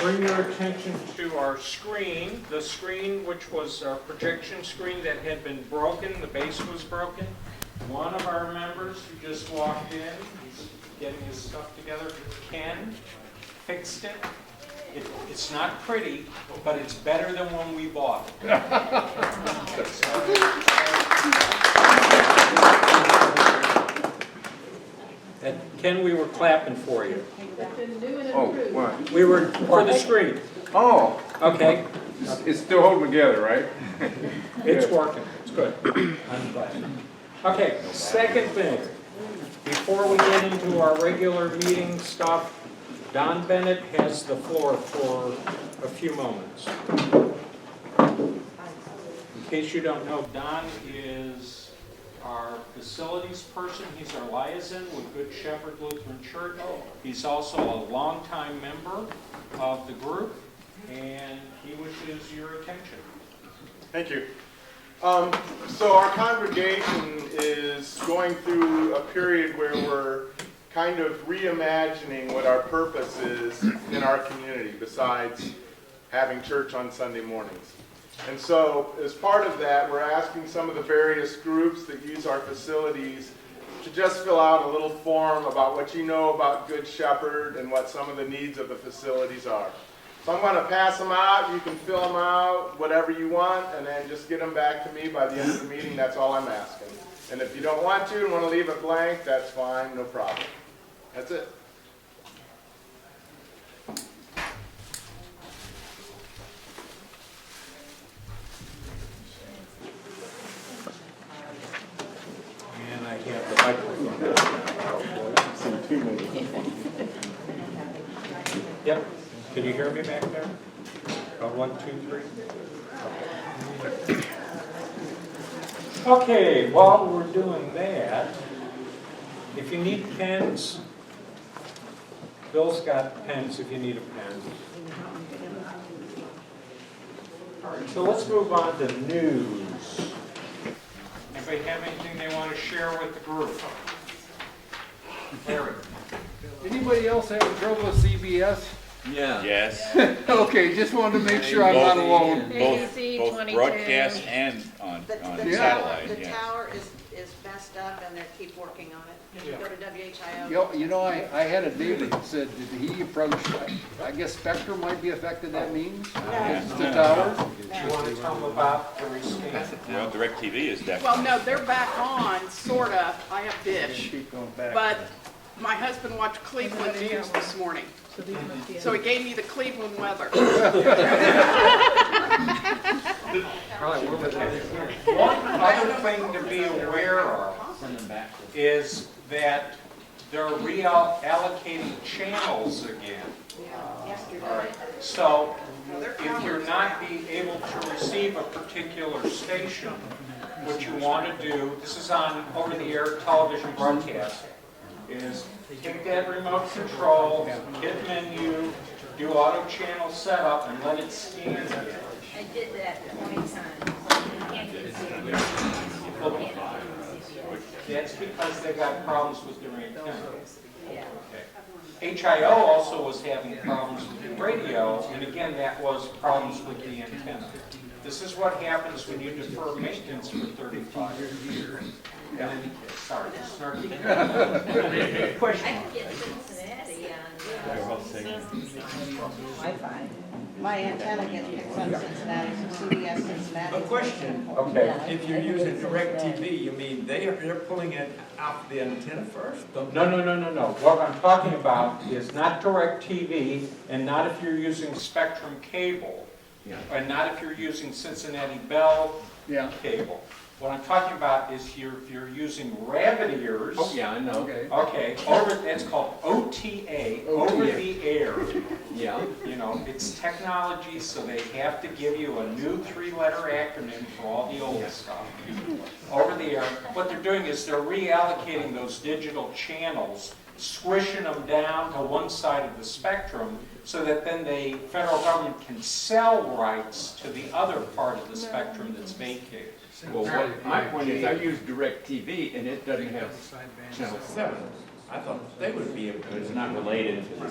bring your attention to our screen. The screen, which was our projection screen that had been broken, the base was broken. One of our members who just walked in, he's getting his stuff together, Ken, fixed it. It's not pretty, but it's better than when we bought it. And Ken, we were clapping for you. Oh, what? We were for the screen. Oh, Okay, it's still holding together, right? it's working. It's good. I'm glad. Okay, second thing. Before we get into our regular meeting stuff, Don Bennett has the floor for a few moments. In case you don't know, Don is our facilities person. He's our liaison with Good Shepherd Lutheran Church. He's also a longtime member of the group, and he wishes your attention. Thank you. So our congregation is going through a period where we're kind of reimagining what our purpose is in our community besides having church on Sunday mornings. And so as part of that, we're asking some of the various groups that use our facilities to just fill out a little form about what you know about Good Shepherd and what some of the needs of the facilities are. So I'm going to pass them out. You can fill them out, whatever you want, and then just get them back to me by the end of the meeting. That's all I'm asking. And if you don't want to and want to leave it blank, that's fine, no problem. That's it. And I have the microphone. Yep. Can you hear me back there? 1, 2, 3. Okay, while we're doing that, if you need pens, Bill's got pens if you need a pen. All right, so let's move on to news. Anybody have anything they want to share with the group? Larry. Anybody else having trouble with CBS? Yeah. Yes. Okay, just wanted to make sure I'm not alone. Both broadcast and on The satellite. The yes. tower is messed up and they keep working on it. You go to WHIO. You know, I had a neighbor that said that he approached, I guess Spectrum might be affected, that means? It's the tower? Do you want to tell them about the rescan? Well, DirecTV is definitely. Well, no, they're back on, sorta. I have Dish. But my husband watched Cleveland News this morning. So he gave me the Cleveland weather. One other thing to be aware of is that they're reallocating channels again. All right. So if you're not being able to receive a particular station, what you want to do, this is on over-the-air television broadcast, is take that remote control, hit menu, do auto channel setup, and let it scan again. I did that 20 times. That's because they got problems with their antenna. Yeah. Okay. HIO also was having problems with the radio, and again, that was problems with the antenna. This is what happens when you defer maintenance for 35 years. Yeah. Sorry, snarky. Question. I can get Cincinnati on Wi-Fi. My antenna gets picked from Cincinnati, from CBS Cincinnati. A question. Okay. If you're using DirecTV, you mean they're pulling it out the antenna first? No. What I'm talking about is not DirecTV, and not if you're using Spectrum cable, and not if you're using Cincinnati Bell cable. What I'm talking about is if you're using rabbit ears. Oh, yeah, I know. Okay, that's called OTA, over the air. Yeah. You know, it's technology, so they have to give you a new 3-letter acronym for all the old stuff. Over the air. What they're doing is they're reallocating those digital channels, squishing them down to one side of the spectrum, so that then the federal government can sell rights to the other part of the spectrum that's vacated. Well, my point is, I use DirecTV and it doesn't have channel 7. I thought they would be able to. It's not related to the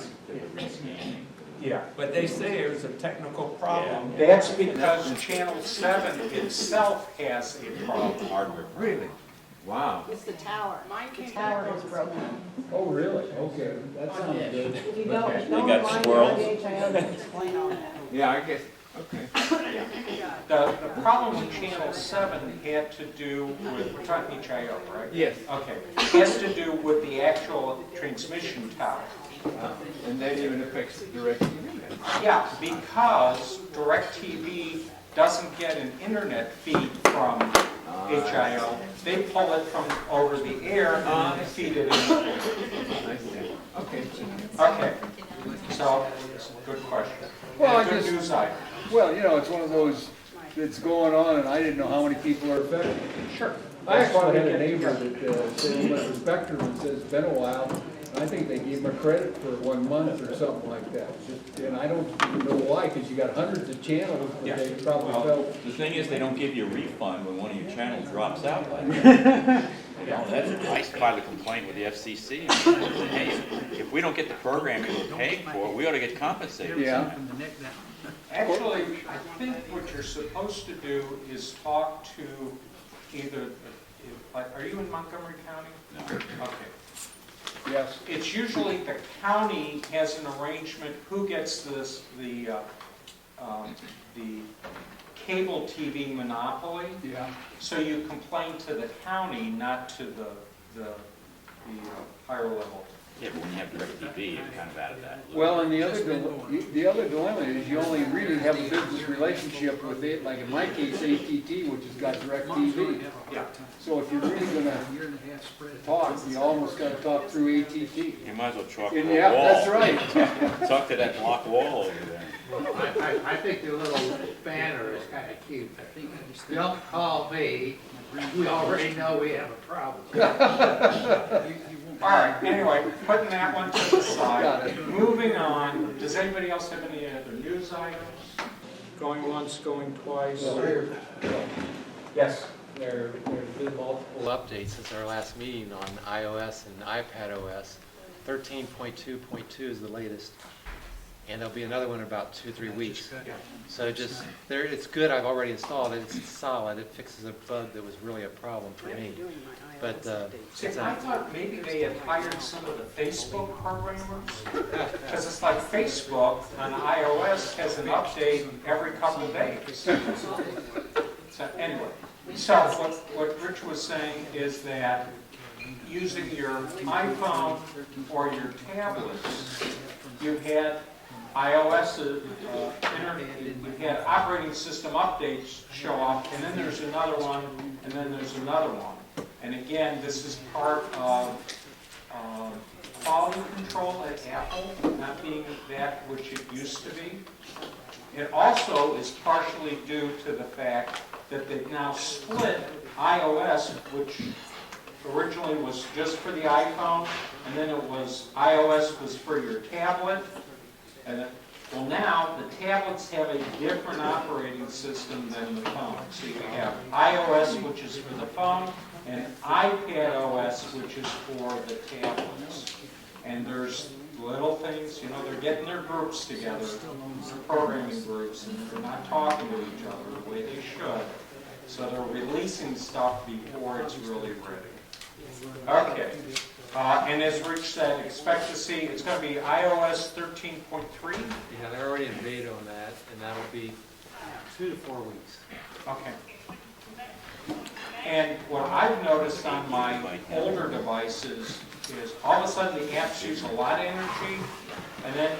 rescanning. Yeah. But they say it was a technical problem. That's because Channel 7 itself has a problem. Hardware. Really? Wow. It's the tower. Mine The came. tower is broken. Oh, really? Okay, that sounds good. If you don't, They don't got mind squirrels. IHIO to explain all that. Yeah, I guess, okay. The problem with Channel 7 had to do with, we're talking HIO, right? Yes. Okay. Has to do with the actual transmission tower. And that even affects DirecTV. Yeah, because DirecTV doesn't get an internet feed from HIO. They pull it from over the air and feed it in. I see. Okay. Okay, so, good question. Well, I And good just- news item. Well, you know, it's one of those that's going on, and I didn't know how many people are affected. Sure. I actually had a neighbor that said he went to Spectrum and says it's been a while. And I think they gave him a credit for 1 month or something like that. And I don't even know why, because you got hundreds of channels, but Yeah. they probably Well, felt. the thing is, they don't give you a refund when one of your channels drops out. I filed a complaint with the FCC. Hey, if we don't get the programming we're paying for, we ought to get compensated. Yeah. Actually, I think what you're supposed to do is talk to either, are you in Montgomery County? No. Okay. Yes. It's usually the county has an arrangement, who gets this, the cable TV monopoly. Yeah. So you complain to the county, not to the higher level. Yeah, but when you have DirecTV, you're kind of out of that. Well, and the other dilemma is you only really have a business relationship with it, like in my case, AT&T, which has got DirecTV. Yeah. So if you're really gonna talk, you almost gotta talk through AT&T. You might as well chalk the And wall. yeah, that's right. Talk to that block wall over there. I think the little banner is kind of cute. Don't call me, we already know we have a problem. All right, anyway, putting that one to the Got side. it. Moving on, does anybody else have any other news items? Going once, going twice? Yes. There's been multiple updates since our last meeting on iOS and iPadOS. 13.2.2 is the latest, and there'll be another one in about 2-3 weeks. So just there, it's good. I've already installed it. It's solid. It fixes a bug that was really a problem for me. But See, I thought maybe they had hired some of the Facebook programmers, because it's like Facebook on iOS has an update every couple of days. So anyway, so what Rich was saying is that using your iPhone or your tablets, you've had iOS, you've had operating system updates show up, and then there's another one, and then there's another one. And again, this is part of quality control at Apple, not being that which it used to be. It also is partially due to the fact that they've now split iOS, which originally was just for the iPhone, and then it was iOS was for your tablet. And well, now the tablets have a different operating system than the phone. So you have iOS, which is for the phone, and iPadOS, which is for the tablets. And there's little things, you know, they're getting their groups together, programming groups, and they're not talking to each other the way they should. So they're releasing stuff before it's really ready. Okay. And as Rich said, expect to see, it's going to be iOS 13.3. yeah, they're already in beta on that, and that'll be 2 to 4 weeks. Okay. And what I've noticed on my older devices is all of a sudden the apps use a lot of energy, and then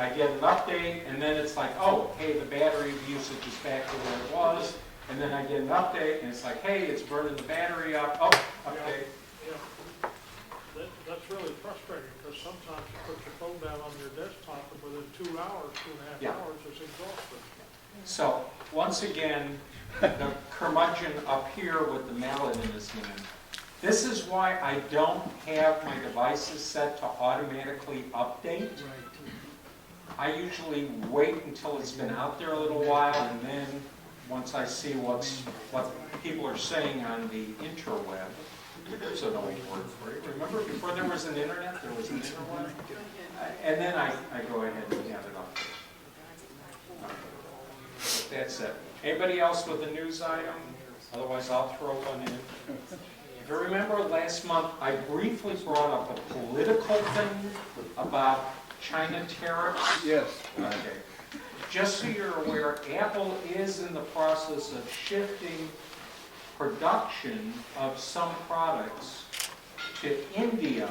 I get an update, and then it's like, oh, hey, the battery usage is back to where it was, and then I get an update, and it's like, hey, it's burning the battery up, oh, update. That's really frustrating, because sometimes you put your phone down on your desktop, and within 2 hours, 2.5 Yeah. hours, it's exhausted. So, once again, the curmudgeon up here with the mallet in his hand. This is why I don't have my devices set to automatically update. I usually wait until it's been out there a little while, and then once I see what people are saying on the interweb, so don't work for you. Remember before there was an internet, there was an interweb? And then I go ahead and hand it off. That's it. Anybody else with a news item? Otherwise, I'll throw one in. If you remember last month, I briefly brought up a political thing about China tariffs. Yes. Okay. Just so you're aware, Apple is in the process of shifting production of some products to India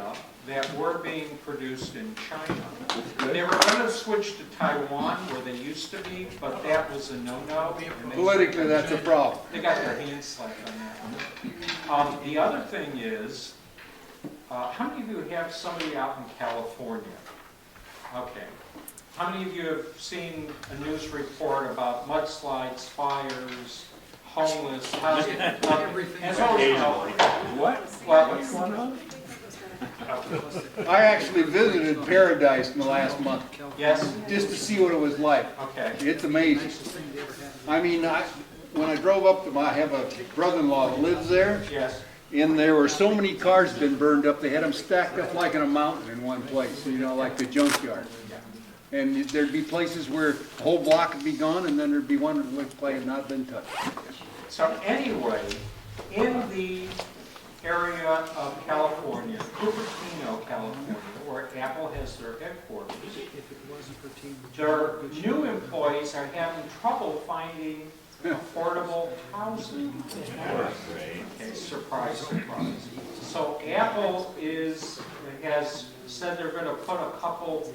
that were being produced in China. They were going to switch to Taiwan, where they used to be, but that was a no-no. Politically, that's a problem. They got their hands slapped on that one. The other thing is, how many of you have somebody out in California? Okay. How many of you have seen a news report about mudslides, fires, homeless, housing? Everything. What? Well, what's going on? I actually visited Paradise in the last month. Yes? Just to see what it was like. Okay. It's amazing. I mean, when I drove up to I have a brother-in-law that lives there. Yes. And there were so many cars been burned up, they had them stacked up like in a mountain in one place, you know, like the junkyard. And there'd be places where the whole block would be gone, and then there'd be one that had not been touched. So anyway, in the area of California, Cupertino, California, where Apple has their headquarters, their new employees are having trouble finding affordable housing. Okay, surprise, surprise. So Apple has said they're going to put a couple,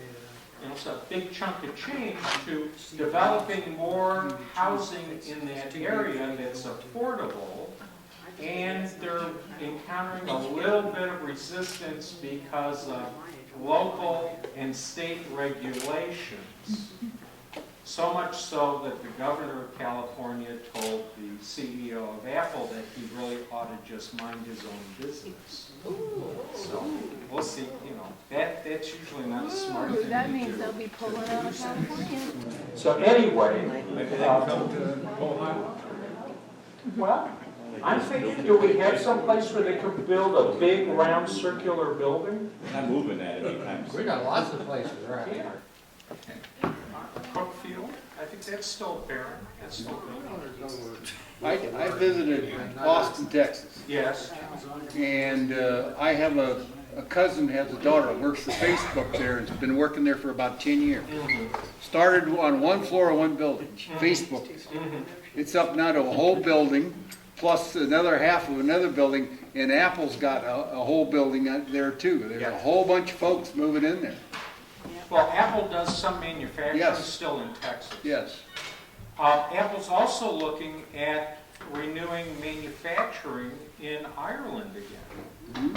it's a big chunk of change to developing more housing in that area that's affordable, and they're encountering a little bit of resistance because of local and state regulations. So much so that the governor of California told the CEO of Apple that he really ought to just mind his own business. So we'll see, that's usually not a smart thing That to means do. they'll be pulling out of California. So anyway, Maybe they can come to Ohio. well, I'm thinking, do we have some place where they could build a big round circular building? Not moving that anytime soon. We got lots of places around here. Cookfield, I think that's still barren. That's still barren. I visited Austin, Texas, Yes. and I have a cousin has a daughter that works for Facebook there and has been working there for about 10 years. Started on one floor of one building, Facebook. It's up now to a whole building, plus another half of another building, and Apple's got a whole building out there too. There's a whole bunch of folks moving in there. Well, Apple does some manufacturing Yes. still in Texas. Yes. Apple's also looking at renewing manufacturing in Ireland again.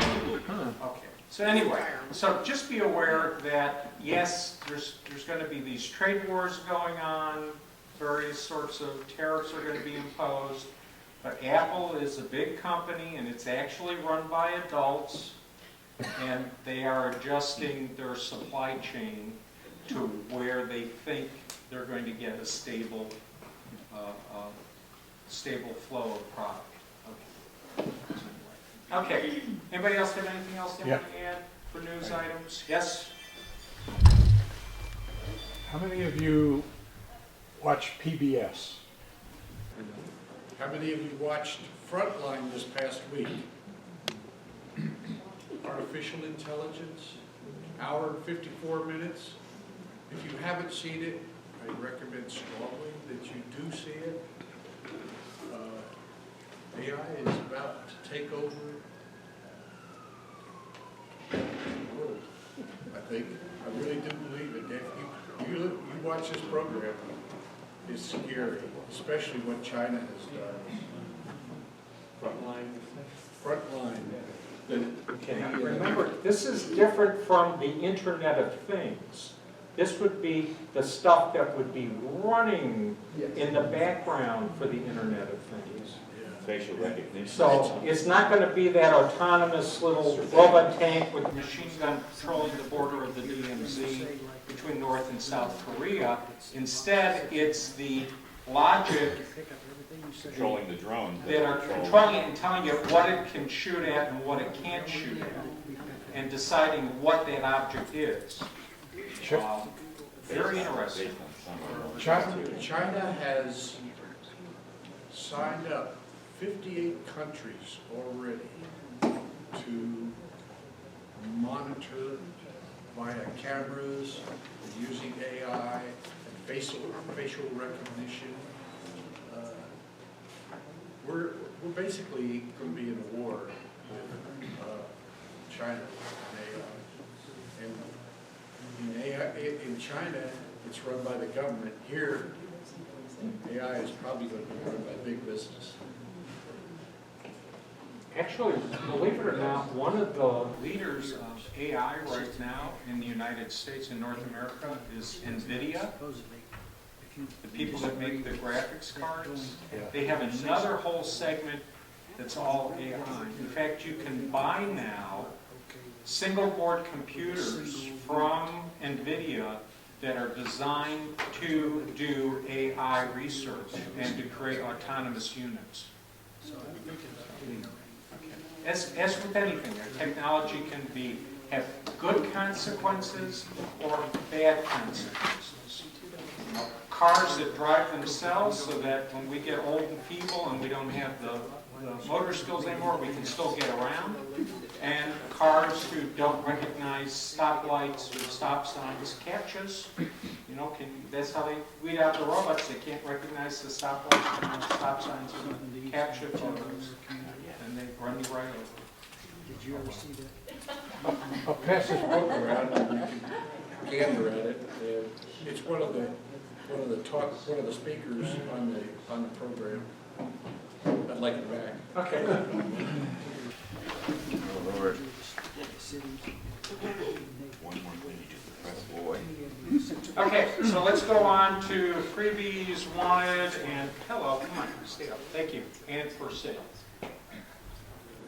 Okay. So anyway, so just be aware that yes, there's going to be these trade wars going on. Various sorts of tariffs are going to be imposed. But Apple is a big company, and it's actually run by adults. And they are adjusting their supply chain to where they think they're going to get a stable flow of product. Okay. Anybody else have anything else they want to add for news items? Yes? How many of you watch PBS? How many of you watched Frontline this past week? Artificial intelligence, hour and 54 minutes. If you haven't seen it, I recommend strongly that you do see it. AI is about to take over the world, I think. I really do believe it. If you watch this program, it's scary, especially what China has done. Frontline. Okay, remember, this is different from the Internet of Things. This would be the stuff that would be running in the background for the Internet of Things. Facial recognition. So it's not going to be that autonomous little robot tank with a machine gun patrolling the border of the DMZ between North and South Korea. Instead, it's the logic Controlling the drone. that are controlling it and telling you what it can shoot at and what it can't shoot at, and deciding what that object is. Very interesting. China has signed up 58 countries already to monitor via cameras, using AI, and facial recognition. We're basically going to be in a war with China and AI. And in China, it's run by the government. Here, AI is probably going to be run by big business. Actually, believe it or not, one of the leaders of AI right now in the United States and North America is NVIDIA. The people that make the graphics cards, they have another whole segment that's all AI. In fact, you can buy now single board computers from NVIDIA that are designed to do AI research and to create autonomous units. As with anything, technology can have good consequences or bad consequences. Cars that drive themselves so that when we get old and feeble and we don't have the motor skills anymore, we can still get around. And cars who don't recognize stoplights or stop signs, CAPTCHAs, that's how they weed out the robots. They can't recognize the stoplights and the stop signs and the CAPTCHA photos, and they run you right over. Did you ever see that? I'll pass this book around and you can gander at it. It's one of the speakers on the program. I'd like it back. Okay. Oh, Lord. One more thing, press boy. Okay, so let's go on to freebies wanted and hello, come on, stay up. Thank you. And for sale.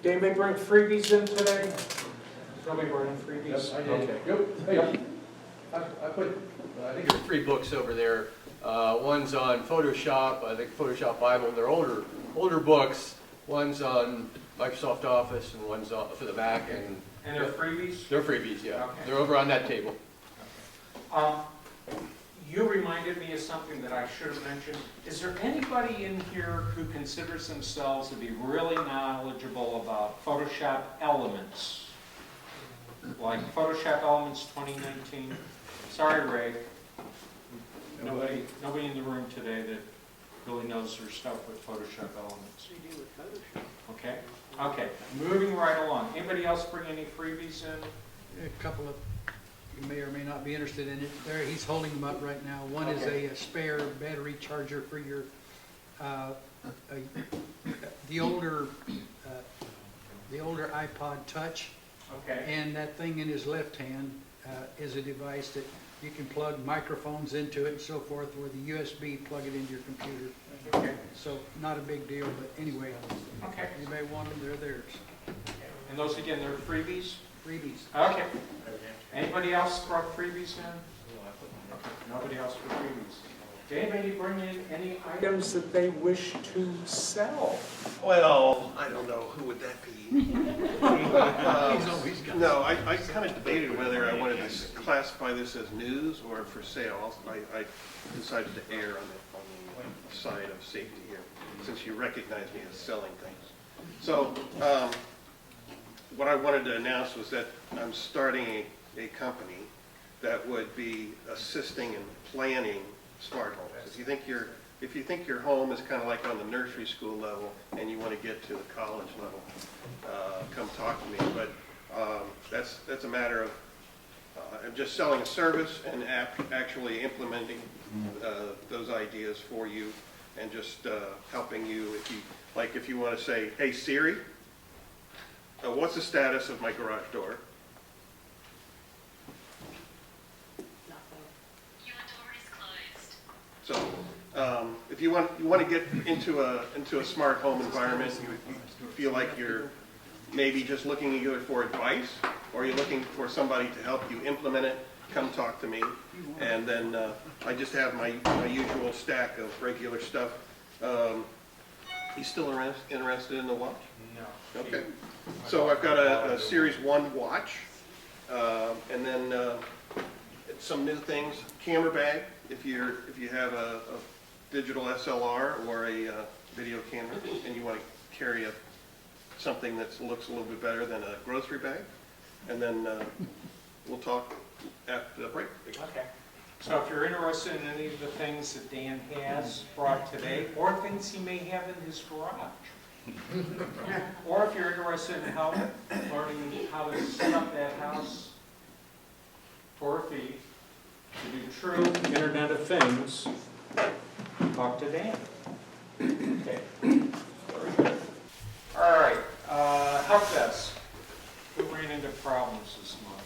Did anybody bring freebies in today? Somebody bring freebies? Yes, I did. Okay. Yep. I think there are 3 books over there. One's on Photoshop, I think Photoshop Bible. They're older books. One's on Microsoft Office and one's for the Mac. And they're freebies? They're freebies, yeah. Okay. They're over on that table. You reminded me of something that I should have mentioned. Is there anybody in here who considers themselves to be really knowledgeable about Photoshop Elements? Like Photoshop Elements 2019? Sorry, Ray. Nobody in the room today that really knows their stuff with Photoshop Elements. Okay. Okay. Moving right along. Anybody else bring any freebies in? A couple of, you may or may not be interested in it. There, he's holding them up right now. One is a spare battery charger for your, the older iPod Touch. Okay. And that thing in his left hand is a device that you can plug microphones into it and so forth, or the USB, plug it into your computer. Okay. So not a big deal, but anyway. Okay. Anybody want them, they're theirs. And those again, they're freebies? Freebies. Okay. Anybody else brought freebies in? Okay. Nobody else for freebies. Did anybody bring in any items that they wish to sell? Well, I don't know, who would that be? No, I kind of debated whether I wanted to classify this as news or for sale. I decided to err on the side of safety here, since you recognize me as selling things. So, what I wanted to announce was that I'm starting a company that would be assisting in planning smart homes. If you think your home is kind of like on the nursery school level and you want to get to the college level, come talk to me. But that's a matter of I'm just selling a service and actually implementing those ideas for you and just helping you if you want to say, hey Siri, what's the status of my garage door? So, if you want to get into a smart home environment, you feel like you're maybe just looking either for advice or you're looking for somebody to help you implement it, come talk to me. And then I just have my usual stack of regular stuff. You still interested in the watch? No. Okay. So I've got a Series 1 watch, and then some new things. Camera bag, if you have a digital SLR or a video camera and you want to carry something that looks a little bit better than a grocery bag. And then we'll talk after the break. Okay. So if you're interested in any of the things that Dan has brought today, or things he may have in his garage, or if you're interested in learning how to set up that house for a fee to do true Internet of Things, talk to Dan. Okay. Very good. All right. Help desk. Who ran into problems this month?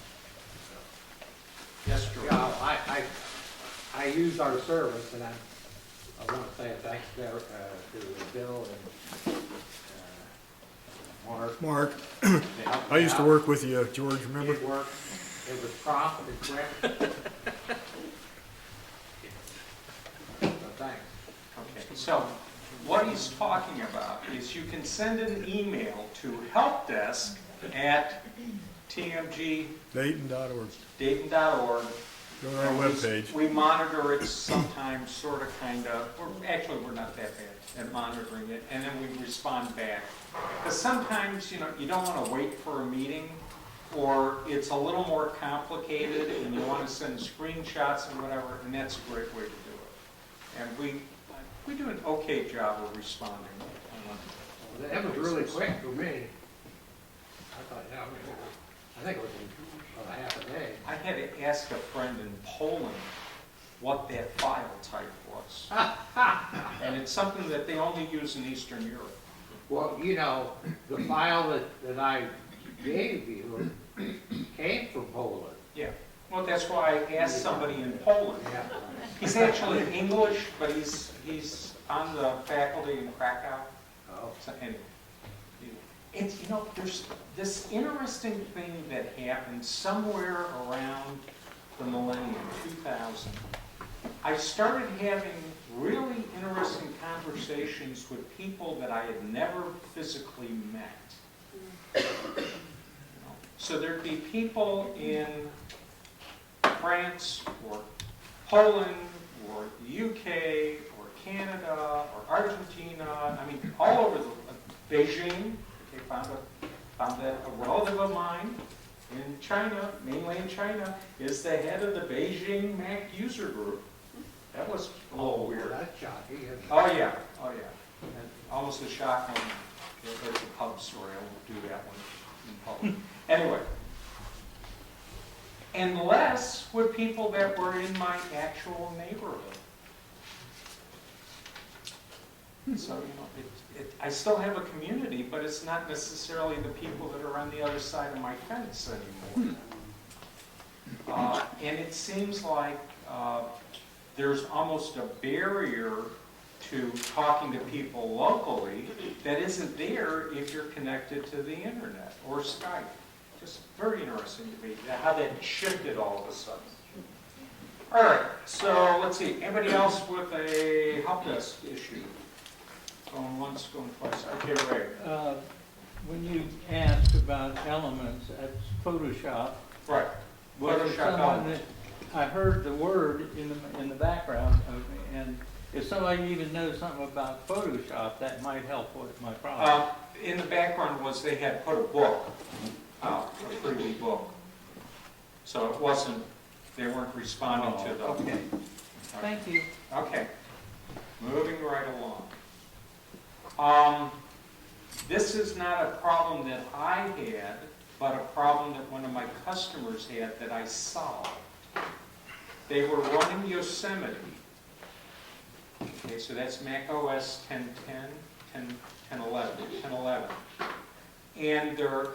Yes, Drew. Yeah, I use our service, and I want to say thanks to Bill and Mark, They helped I me used to out. work with you, George, remember? It worked. It was prompt and quick. So thanks. Okay, so what he's talking about is you can send an email to helpdesk at Dayton.org. Dayton.org. Go to our webpage. We monitor it sometimes, sort of, kind of, actually, we're not that bad at monitoring it, and then we respond back. Because sometimes, you don't want to wait for a meeting, or it's a little more complicated, and you want to send screenshots and whatever, and that's a great way to do it. And we do an okay job of responding. That was really quick for me. I thought, I think it was about half a day. I had to ask a friend in Poland what that file type was. And it's something that they only use in Eastern Europe. Well, the file that I gave you came from Poland. Yeah. Well, that's why I asked somebody in Poland. Yeah. He's actually English, but he's on the faculty in Krakow. Oh. So anyway, it's, there's this interesting thing that happened somewhere around the millennium, 2000. I started having really interesting conversations with people that I had never physically met. So there'd be people in France or Poland or the UK or Canada or Argentina, I mean, all over Beijing. Okay, found that a relative of mine in China, mainland China, is the head of the Beijing Mac user group. That was a little weird. That's shocking. Oh yeah, and almost a shock when there's a pub story. I won't do that one in public. Anyway, and less with people that were in my actual neighborhood. So, I still have a community, but it's not necessarily the people that are on the other side of my fence anymore. And it seems like there's almost a barrier to talking to people locally that isn't there if you're connected to the internet or Skype. Just very interesting to me how that shifted all of a sudden. All right, so let's see. Anybody else with a help desk issue? Going once, going twice. Okay, Ray. When you asked about elements, that's Photoshop. Right. Was there Photoshop someone elements. that, I heard the word in the background, and if somebody even knows something about Photoshop, that might help with my problem. In the background was they had put a book out, a freebie book. So it wasn't, they weren't responding to the... Okay. Thank you. Okay. Moving right along. This is not a problem that I had, but a problem that one of my customers had that I solved. They were running Yosemite. Okay, so that's Mac OS 10.10, 10.11. And their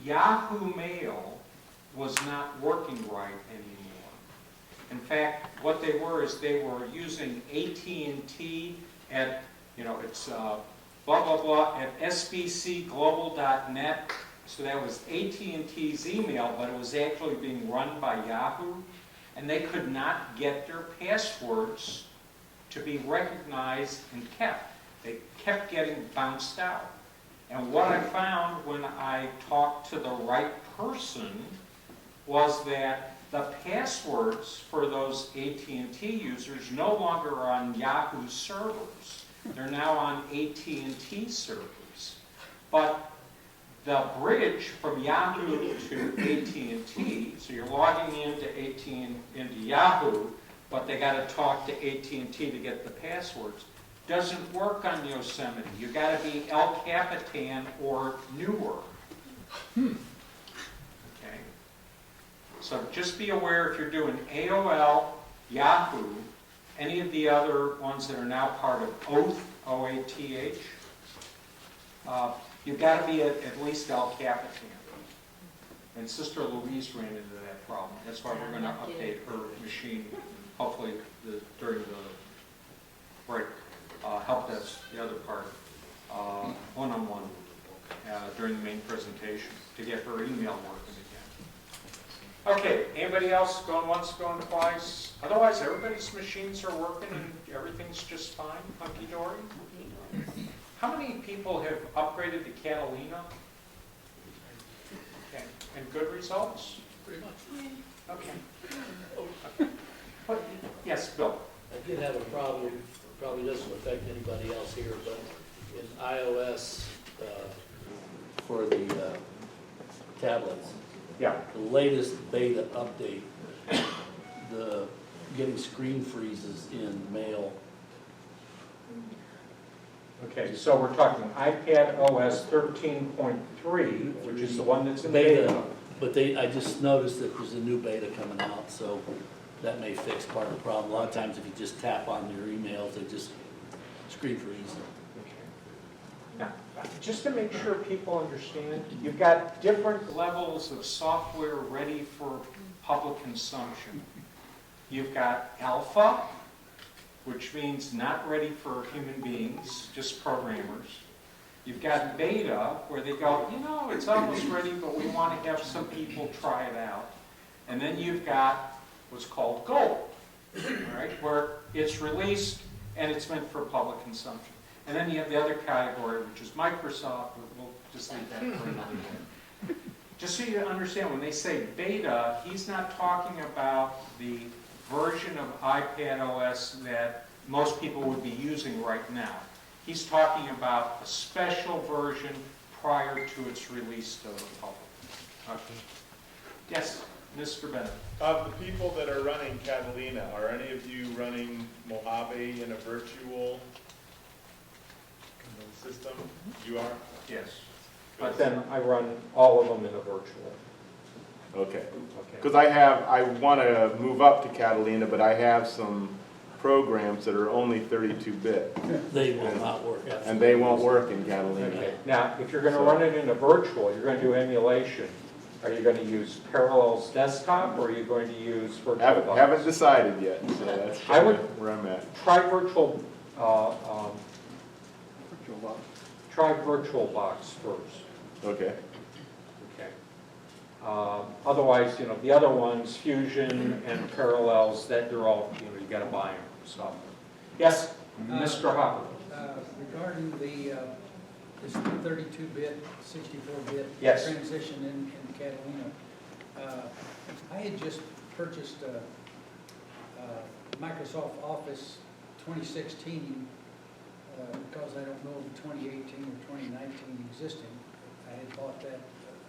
Yahoo Mail was not working right anymore. In fact, what they were is they were using AT&T at, it's blah, blah, blah, at sbcglobal.net. So that was AT&T's email, but it was actually being run by Yahoo. And they could not get their passwords to be recognized and kept. They kept getting bounced out. And what I found when I talked to the right person was that the passwords for those AT&T users no longer are on Yahoo servers. They're now on AT&T servers. But the bridge from Yahoo to AT&T, so you're logging into Yahoo, but they got to talk to AT&T to get the passwords, doesn't work on Yosemite. You got to be El Capitan or newer. Okay. So just be aware if you're doing AOL, Yahoo, any of the other ones that are now part of Oath, O-A-T-H, you've got to be at least El Capitan. And Sister Louise ran into that problem. That's why we're going to update her machine, hopefully during the break. Help desk, the other part, one-on-one during the main presentation to get her email working again. Okay, anybody else going once, going twice? Otherwise, everybody's machines are working and everything's just fine, hunky-dory? How many people have upgraded to Catalina? Okay, and good results? Pretty much. Okay. What? Yes, Bill. I did have a problem, probably doesn't affect anybody else here, but in iOS for the tablets, yeah, the latest beta update, the getting screen freezes in Mail. Okay, so we're talking iPad OS 13.3, which is the one that's in beta. But I just noticed that there's a new beta coming out, so that may fix part of the problem. A lot of times if you just tap on your emails, they just screen freeze. Now, just to make sure people understand, you've got different levels of software ready for public consumption. You've got alpha, which means not ready for human beings, just programmers. You've got beta, where they go, you know, it's almost ready, but we want to have some people try it out. And then you've got what's called gold, right, where it's released and it's meant for public consumption. And then you have the other category, which is Microsoft. We'll just leave that for another day. Just so you understand, when they say beta, he's not talking about the version of iPad OS that most people would be using right now. He's talking about a special version prior to its release to the public. Okay. Yes, Mr. Bennett. Of the people that are running Catalina, are any of you running Mojave in a virtual system? You are? Yes. But then I run all of them in a virtual. Okay. Because I want to move up to Catalina, but I have some programs that are only 32-bit. They will not work. And they won't work in Catalina. Okay. Now, if you're going to run it in a virtual, you're going to do emulation. Are you going to use Parallels Desktop, or are you going to use VirtualBox? Haven't decided yet, so that's I would where I'm at. try try VirtualBox first. Okay. Okay. Otherwise, you know, the other ones, Fusion and Parallels, that they're all, you know, you got to buy them. So, yes, Mr. Hopper. Regarding the this 32-bit, 64-bit Yes. transition in Catalina, I had just purchased Microsoft Office 2016 because I don't know if 2018 or 2019 existing. I had bought that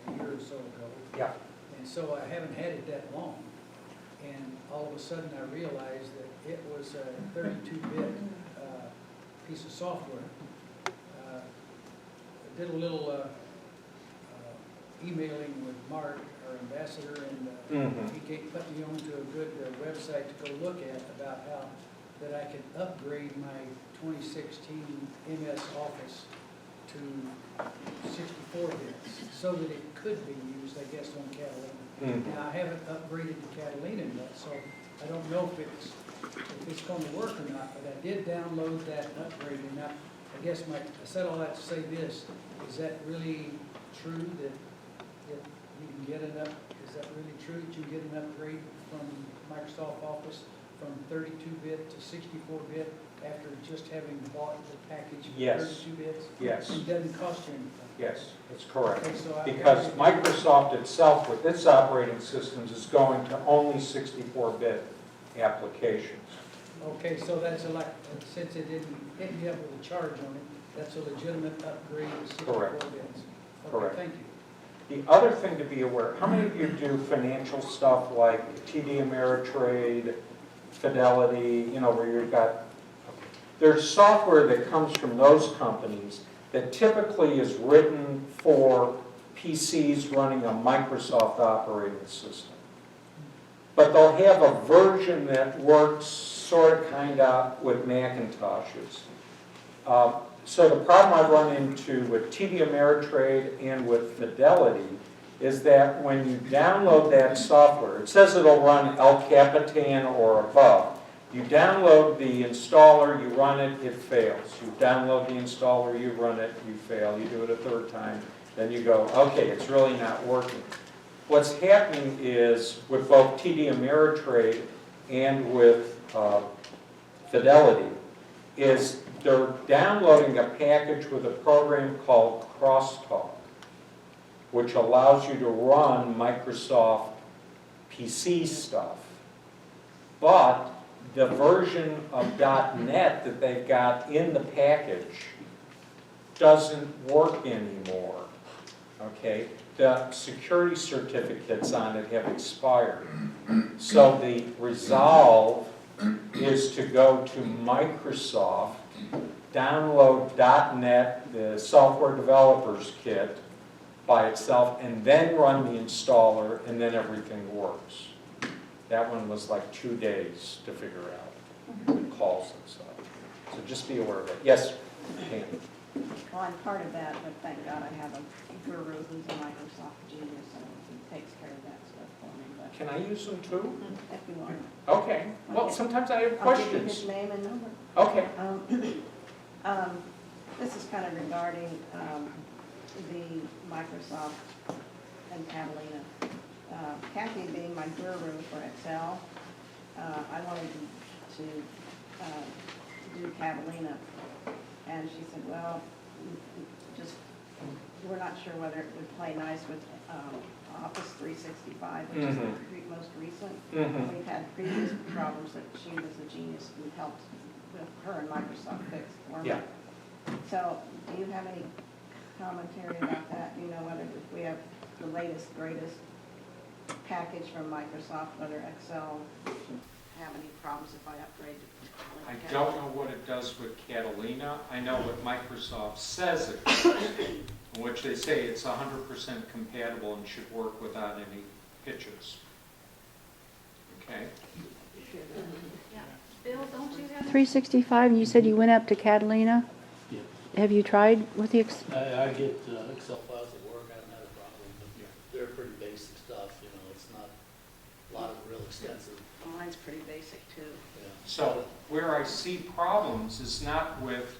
a year or so ago. Yeah. And so I haven't had it that long. And all of a sudden I realized that it was a 32-bit piece of software. I did a little emailing with Mark, our ambassador, and he put me onto a good website to go look at about how that I could upgrade my 2016 MS Office to 64 bits so that it could be used, I guess, on Catalina. Now, I haven't upgraded to Catalina yet, so I don't know if it's going to work or not, but I did download that and upgrade it. Now, I guess I said all that to say this, is that really true that you can get is that really true that you get an upgrade from Microsoft Office from 32-bit to 64-bit after just having bought the package for Yes. 32 bits? Yes. It doesn't cost you anything? Yes, that's correct. Okay, so Because Microsoft itself, with its operating systems, is going to only 64-bit applications. Okay, so that's a like, since it didn't hit you up with a charge on it, that's a legitimate upgrade to 64 Correct. bits? Okay, Correct. thank you. The other thing to be aware, how many of you do financial stuff like TD Ameritrade, Fidelity, you know, where you've got, there's software that comes from those companies that typically is written for PCs running a Microsoft operating system. But they'll have a version that works sort of kind of with Macintoshes. So the problem I've run into with TD Ameritrade and with Fidelity is that when you download that software, it says it'll run El Capitan or above. You download the installer, you run it, it fails. You download the installer, you run it, you fail. You do it a third time, then you go, okay, it's really not working. What's happening is with both TD Ameritrade and with Fidelity is they're downloading a package with a program called Crosstalk, which allows you to run Microsoft PC stuff. But the version of .NET that they've got in the package doesn't work anymore, okay? The security certificates on it have expired. So the resolve is to go to Microsoft, download .NET, the software developers kit by itself, and then run the installer, and then everything works. That one was like 2 days to figure out. It calls and stuff. So just be aware of it. Yes, Pam? Well, I'm part of that, but thank God I have a guru who's a Microsoft genius, and he takes care of that stuff for me. But Can I use them too? if you want. Okay. Well, sometimes I have I'll give you questions. his name and number. Okay. This is kind of regarding the Microsoft and Catalina. Kathy being my guru for Excel, I wanted to do Catalina. And she said, well, just, we're not sure whether it would play nice with Office 365, which is the most recent. We've had previous problems that she was a genius and helped with her and Microsoft fix for me. Yeah. So do you have any commentary about that? Do you know whether if we have the latest, greatest package from Microsoft, whether Excel should have any problems if I upgrade to I don't know what it does with Catalina. I know what Microsoft says it does, in which they say it's 100% compatible and should work without any pitches. Okay? Bill, don't you have 365 and you said you went up to Catalina? Yeah. Have you tried with the I get Excel files at work, I haven't had a problem, but they're pretty basic stuff, you know, it's not a lot of real extensive. Mine's pretty basic too. Yeah. So where I see problems is not with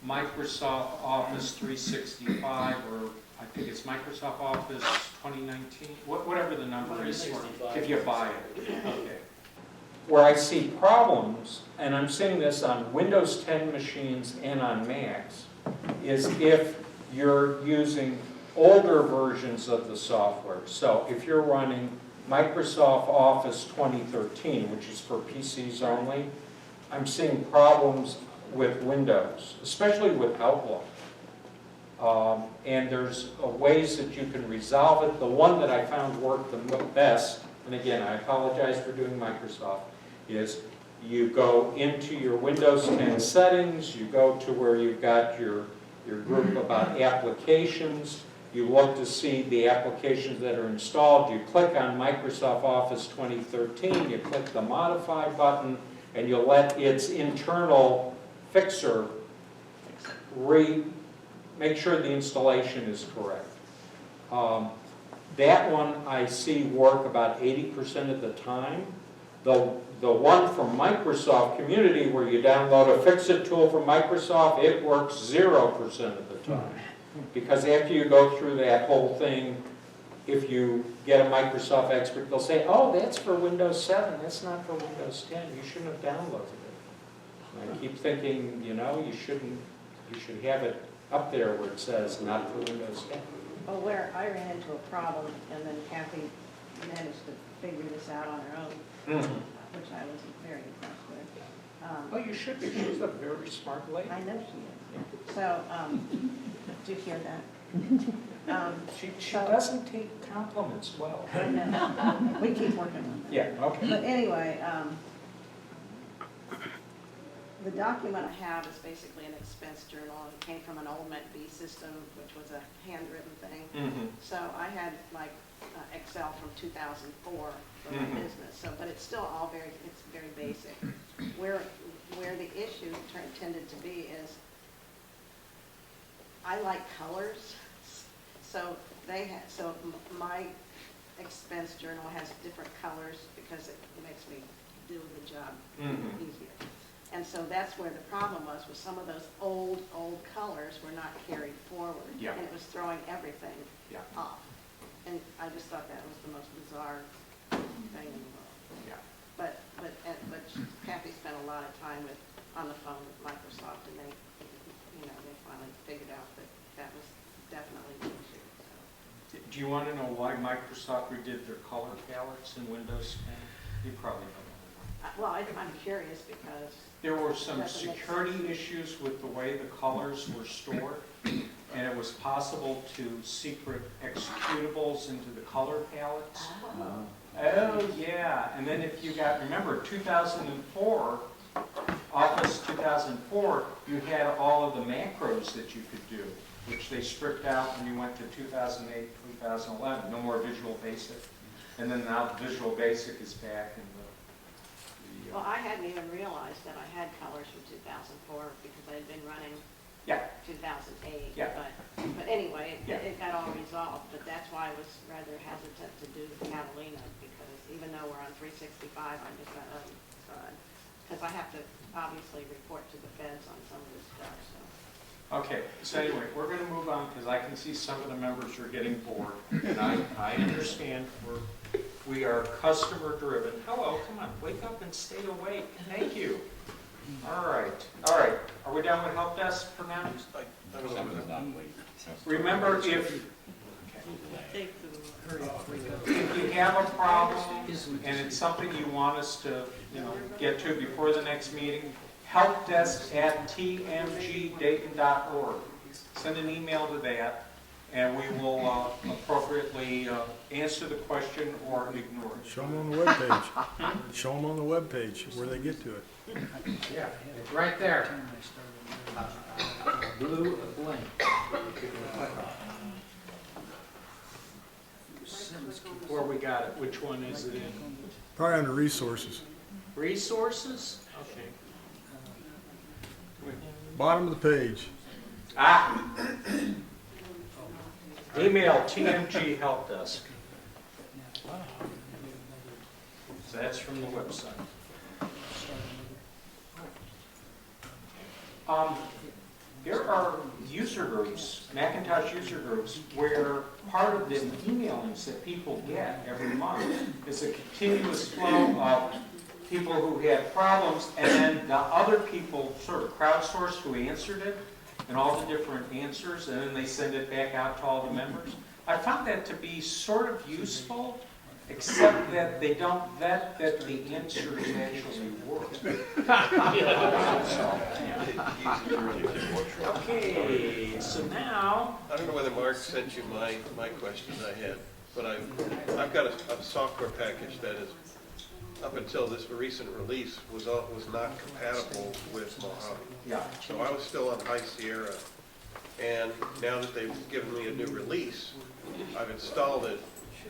Microsoft Office 365 or I think it's Microsoft Office 2019, whatever the number is, if you buy it. Okay. Where I see problems, and I'm seeing this on Windows 10 machines and on Macs, is if you're using older versions of the software. So if you're running Microsoft Office 2013, which is for PCs only, I'm seeing problems with Windows, especially with Outlook. And there's ways that you can resolve it. The one that I found worked the best, and again, I apologize for doing Microsoft, is you go into your Windows 10 settings, you go to where you've got your group about applications, you look to see the applications that are installed, you click on Microsoft Office 2013, you click the Modify button, and you let its internal fixer make sure the installation is correct. That one I see work about 80% of the time. The one from Microsoft Community where you download a fix-it tool from Microsoft, it works 0% of the time. Because after you go through that whole thing, if you get a Microsoft expert, they'll say, oh, that's for Windows 7, that's not for Windows 10, you shouldn't have downloaded it. And I keep thinking, you know, you should have it up there where it says not for Windows 10. Oh, where I ran into a problem, and then Kathy managed to figure this out on her own, which I was very impressed with. Well, you should be, she's a very smart lady. I know she is. So, did you hear that? She doesn't take compliments well. I know. We keep working on that. Yeah, okay. But anyway, the document I have is basically an expense journal. It came from an old MetB system, which was a handwritten thing. So I had like Excel from 2004 for my business. So, but it's still all it's very basic. Where the issue tended to be is I like colors. So my expense journal has different colors because it makes me do the job easier. And so that's where the problem was some of those old colors were not carried forward. Yeah. And it was throwing everything off. And I just thought that was the most bizarre thing in the world. Yeah. But Kathy spent a lot of time on the phone with Microsoft, and they finally figured out that was definitely the issue. So. Do you want to know why Microsoft redid their color palettes in Windows 10? You probably know. Well, I'm curious because there were some security issues with the way the colors were stored, and it was possible to secret executables into the color palettes. Oh, yeah. And then if you remember, 2004, Office 2004, you had all of the macros that you could do, which they stripped out when you went to 2008, 2011. No more Visual Basic. And then now Visual Basic is back in the well, I hadn't even realized that I had colors from 2004 because I had been running 2008. Yeah. But anyway, it got all resolved. But that's why I was rather hesitant to do Catalina because even though we're on 365, I just got because I have to obviously report to the feds on some of this stuff. So. Okay, so anyway, we're going to move on because I can see some of the members are getting bored. And I understand we are customer driven. Hello, come on, wake up and stay awake. Thank you. All right. Are we done with help desk for now? Remember, if you have a problem and it's something you want us to get to before the next meeting, helpdesk@tmgdayton.org. Send an email to that, and we will appropriately answer the question or ignore it. Show them on the webpage. Show them on the webpage where they get to it. Yeah, it's right there. Blue blank. Where we got it, which one is it in? Probably under resources. Resources? Okay. Bottom of the page. Email TMG Help Desk. So that's from the website. There are user groups, Macintosh user groups, where part of the emailings that people get every month is a continuous flow of people who had problems, and then the other people sort of crowdsourced who answered it, and all the different answers, and then they send it back out to all the members. I found that to be sort of useful, except that they don't vet that the answers actually work. Okay, so now... I don't know whether Mark sent you my question I had, but I've got a software package that is, up until this recent release, was not compatible with Mojave. Yeah. So I was still on High Sierra, and now that they've given me a new release, I've installed it,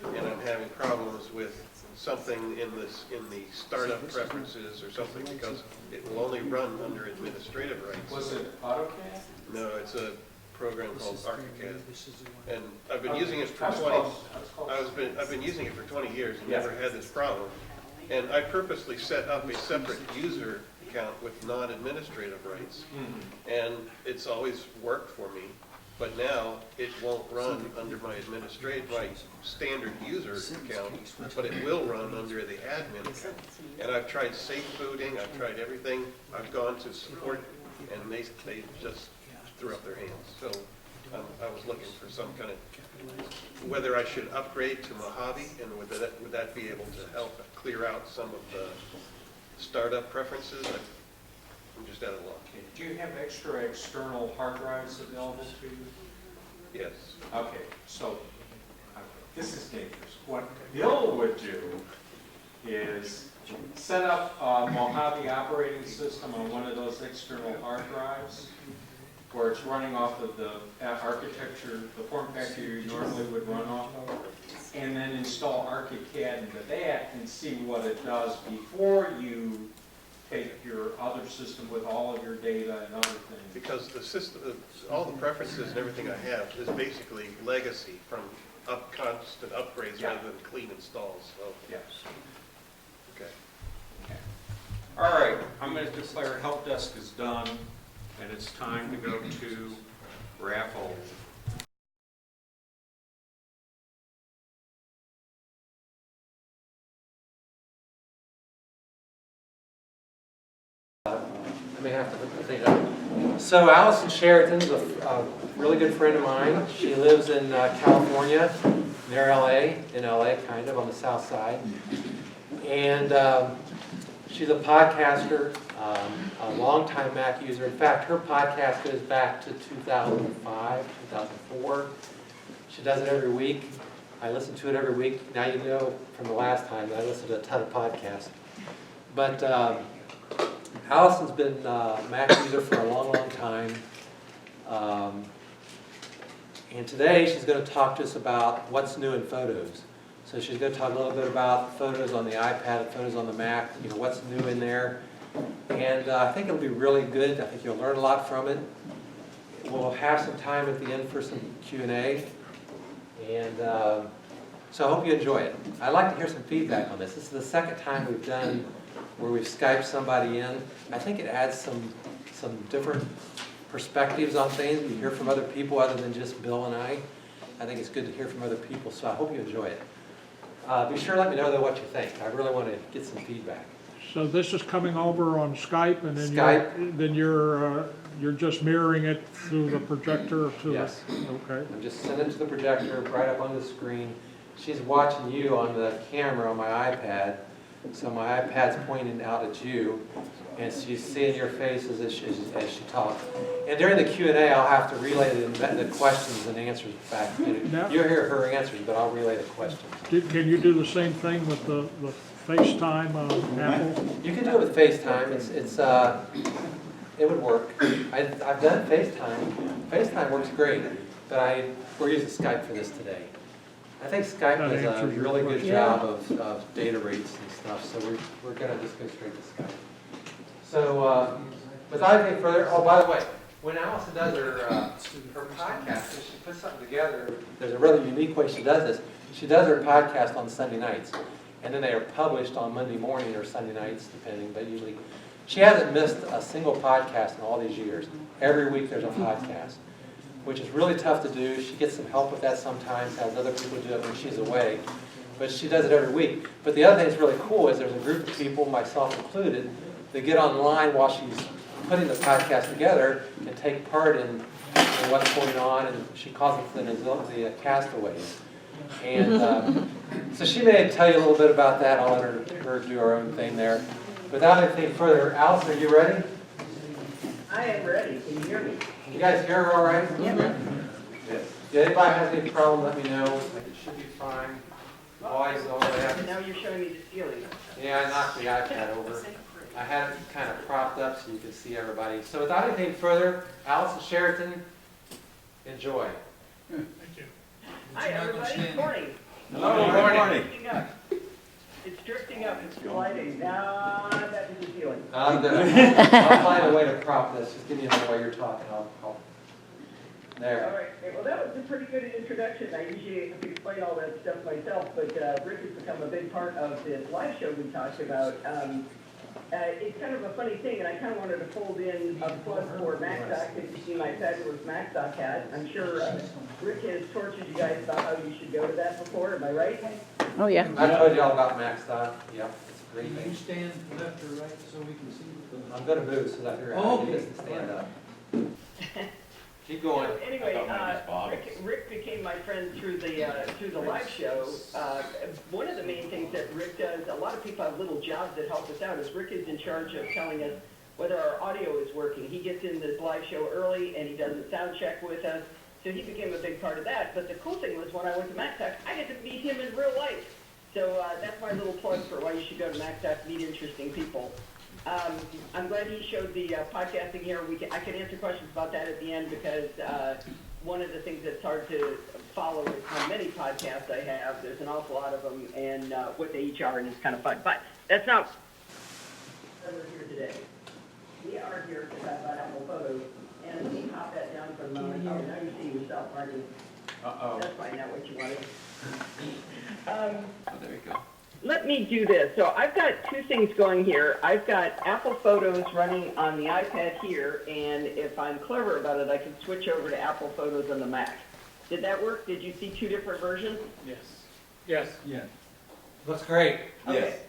and I'm having problems with something in the startup preferences or something because it will only run under administrative rights. Was it AutoCAD? No, it's a program called ArchiCAD, and I've been using it for I've been using it for 20 years and never had this problem. And I purposely set up a separate user account with non-administrative rights, and it's always worked for me. But now it won't run under my standard user account, but it will run under the admin account. And I've tried safe booting, I've tried everything. I've gone to support, and they just threw up their hands. So I was looking for some kind of, whether I should upgrade to Mojave, and would that be able to help clear out some of the startup preferences? I'm just out of luck. Do you have extra external hard drives available to you? Yes. Okay, so this is dangerous. What Bill would do is set up a Mojave operating system on one of those external hard drives where it's running off of the architecture, the form factor you normally would run off of, and then install ArchiCAD into that and see what it does before you take your other system with all of your data and other things. Because the system, all the preferences and everything I have is basically legacy from constant upgrades rather than clean installs. So. Yes. Okay. Okay. All right, I'm going to declare help desk is done, and it's time to go to raffle. I may have to put the thing up. So Allison Sheridan's a really good friend of mine. She lives in California, near LA, in LA, kind of on the south side. And she's a podcaster, a longtime Mac user. In fact, her podcast goes back to 2005, 2004. She does it every week. I listen to it every week. Now you know from the last time that I listened to a ton of podcasts. But Allison's been a Mac user for a long, long time. And today she's going to talk to us about what's new in Photos. So she's going to talk a little bit about Photos on the iPad, Photos on the Mac, what's new in there. And I think it'll be really good. I think you'll learn a lot from it. We'll have some time at the end for some Q&A. And so I hope you enjoy it. I'd like to hear some feedback on this. This is the second time we've done where we've Skyped somebody in. I think it adds some different perspectives on things. You hear from other people other than just Bill and I. I think it's good to hear from other people, so I hope you enjoy it. Be sure to let me know, though, what you think. I really want to get some feedback. So this is coming over on Skype, and then Skype. you're just mirroring it through the projector to Yes. Okay. I'm just sending it to the projector right up on the screen. She's watching you on the camera on my iPad. So my iPad's pointing out at you, and she's seeing your faces as she talks. And during the Q&A, I'll have to relay the questions and answers back. You'll hear her answers, but I'll relay the questions. Can you do the same thing with the FaceTime on Apple? You can do it with FaceTime. It would work. I've done FaceTime. FaceTime works great, but we're using Skype for this today. I think Skype does a really good job of data rates and stuff, so we're going to just go straight to Skype. So without anything further, oh, by the way, when Allison does her podcast, she puts something together. There's a really unique way she does this. She does her podcast on Sunday nights, and then they are published on Monday morning or Sunday nights, depending, but usually she hasn't missed a single podcast in all these years. Every week there's a podcast, which is really tough to do. She gets some help with that sometimes, has other people do it when she's away, but she does it every week. But the other thing that's really cool is there's a group of people, myself included, that get online while she's putting the podcast together and take part in what's going on, and she calls it the castaways. And so she may tell you a little bit about that. I'll let her do her own thing there. Without anything further, Allison, are you ready? I am ready. Can you hear me? You guys hear her all right? Yep. Yes. If anybody has any problem, let me know. It should be fine. Always all that. Now you're showing me the ceiling. Yeah, I knocked the iPad over. I had it kind of propped up so you could see everybody. So without anything further, Allison Sheridan, enjoy. Thank you. Hi, everybody. Good morning. Hello. Good morning. It's drifting up. It's gliding. Now that is the ceiling. I'll find a way to prop this. Just give me a minute while you're talking. I'll there. All right. Well, that was a pretty good introduction. I usually have to explain all that stuff myself, but Rick has become a big part of this live show we talked about. it's kind of a funny thing, and I kind of wanted to fold in a plug for MacDoc, if you see my fabulous MacDoc hat. I'm sure Rick has tortured you guys about how you should go to that before, am I right? Oh, yeah. I told you all about MaxDoc. Yep, it's a great Can you thing. stand left or right so we can see? I'm gonna move so that you're Oh, out okay. to stand up. Keep going. So anyway, Rick became my friend through the live show. One of the main things that Rick does, a lot of people have little jobs that help us out, is Rick is in charge of telling us whether our audio is working. He gets in this live show early and he does a sound check with us, so he became a big part of that. But the cool thing was when I went to MacDoc, I get to meet him in real life. So that's my little plug for why you should go to MacDoc, meet interesting people. I'm glad he showed the podcasting here. I can answer questions about that at the end because one of the things that's hard to follow is how many podcasts I have. There's an awful lot of them and what they each are, and it's kind of fun. But that's not why we're here today. We are here to talk about Apple Photos. And let me pop that down for a moment. Oh, now you see yourself, aren't you? Uh-oh. That's probably not what you wanted. Oh, there you go. Let me do this. So I've got two things going here. I've got Apple Photos running on the iPad here, and if I'm clever about it, I can switch over to Apple Photos on the Mac. Did that work? Did you see two different versions? Yes. Yes. Yeah. Looks great. Okay. Yes.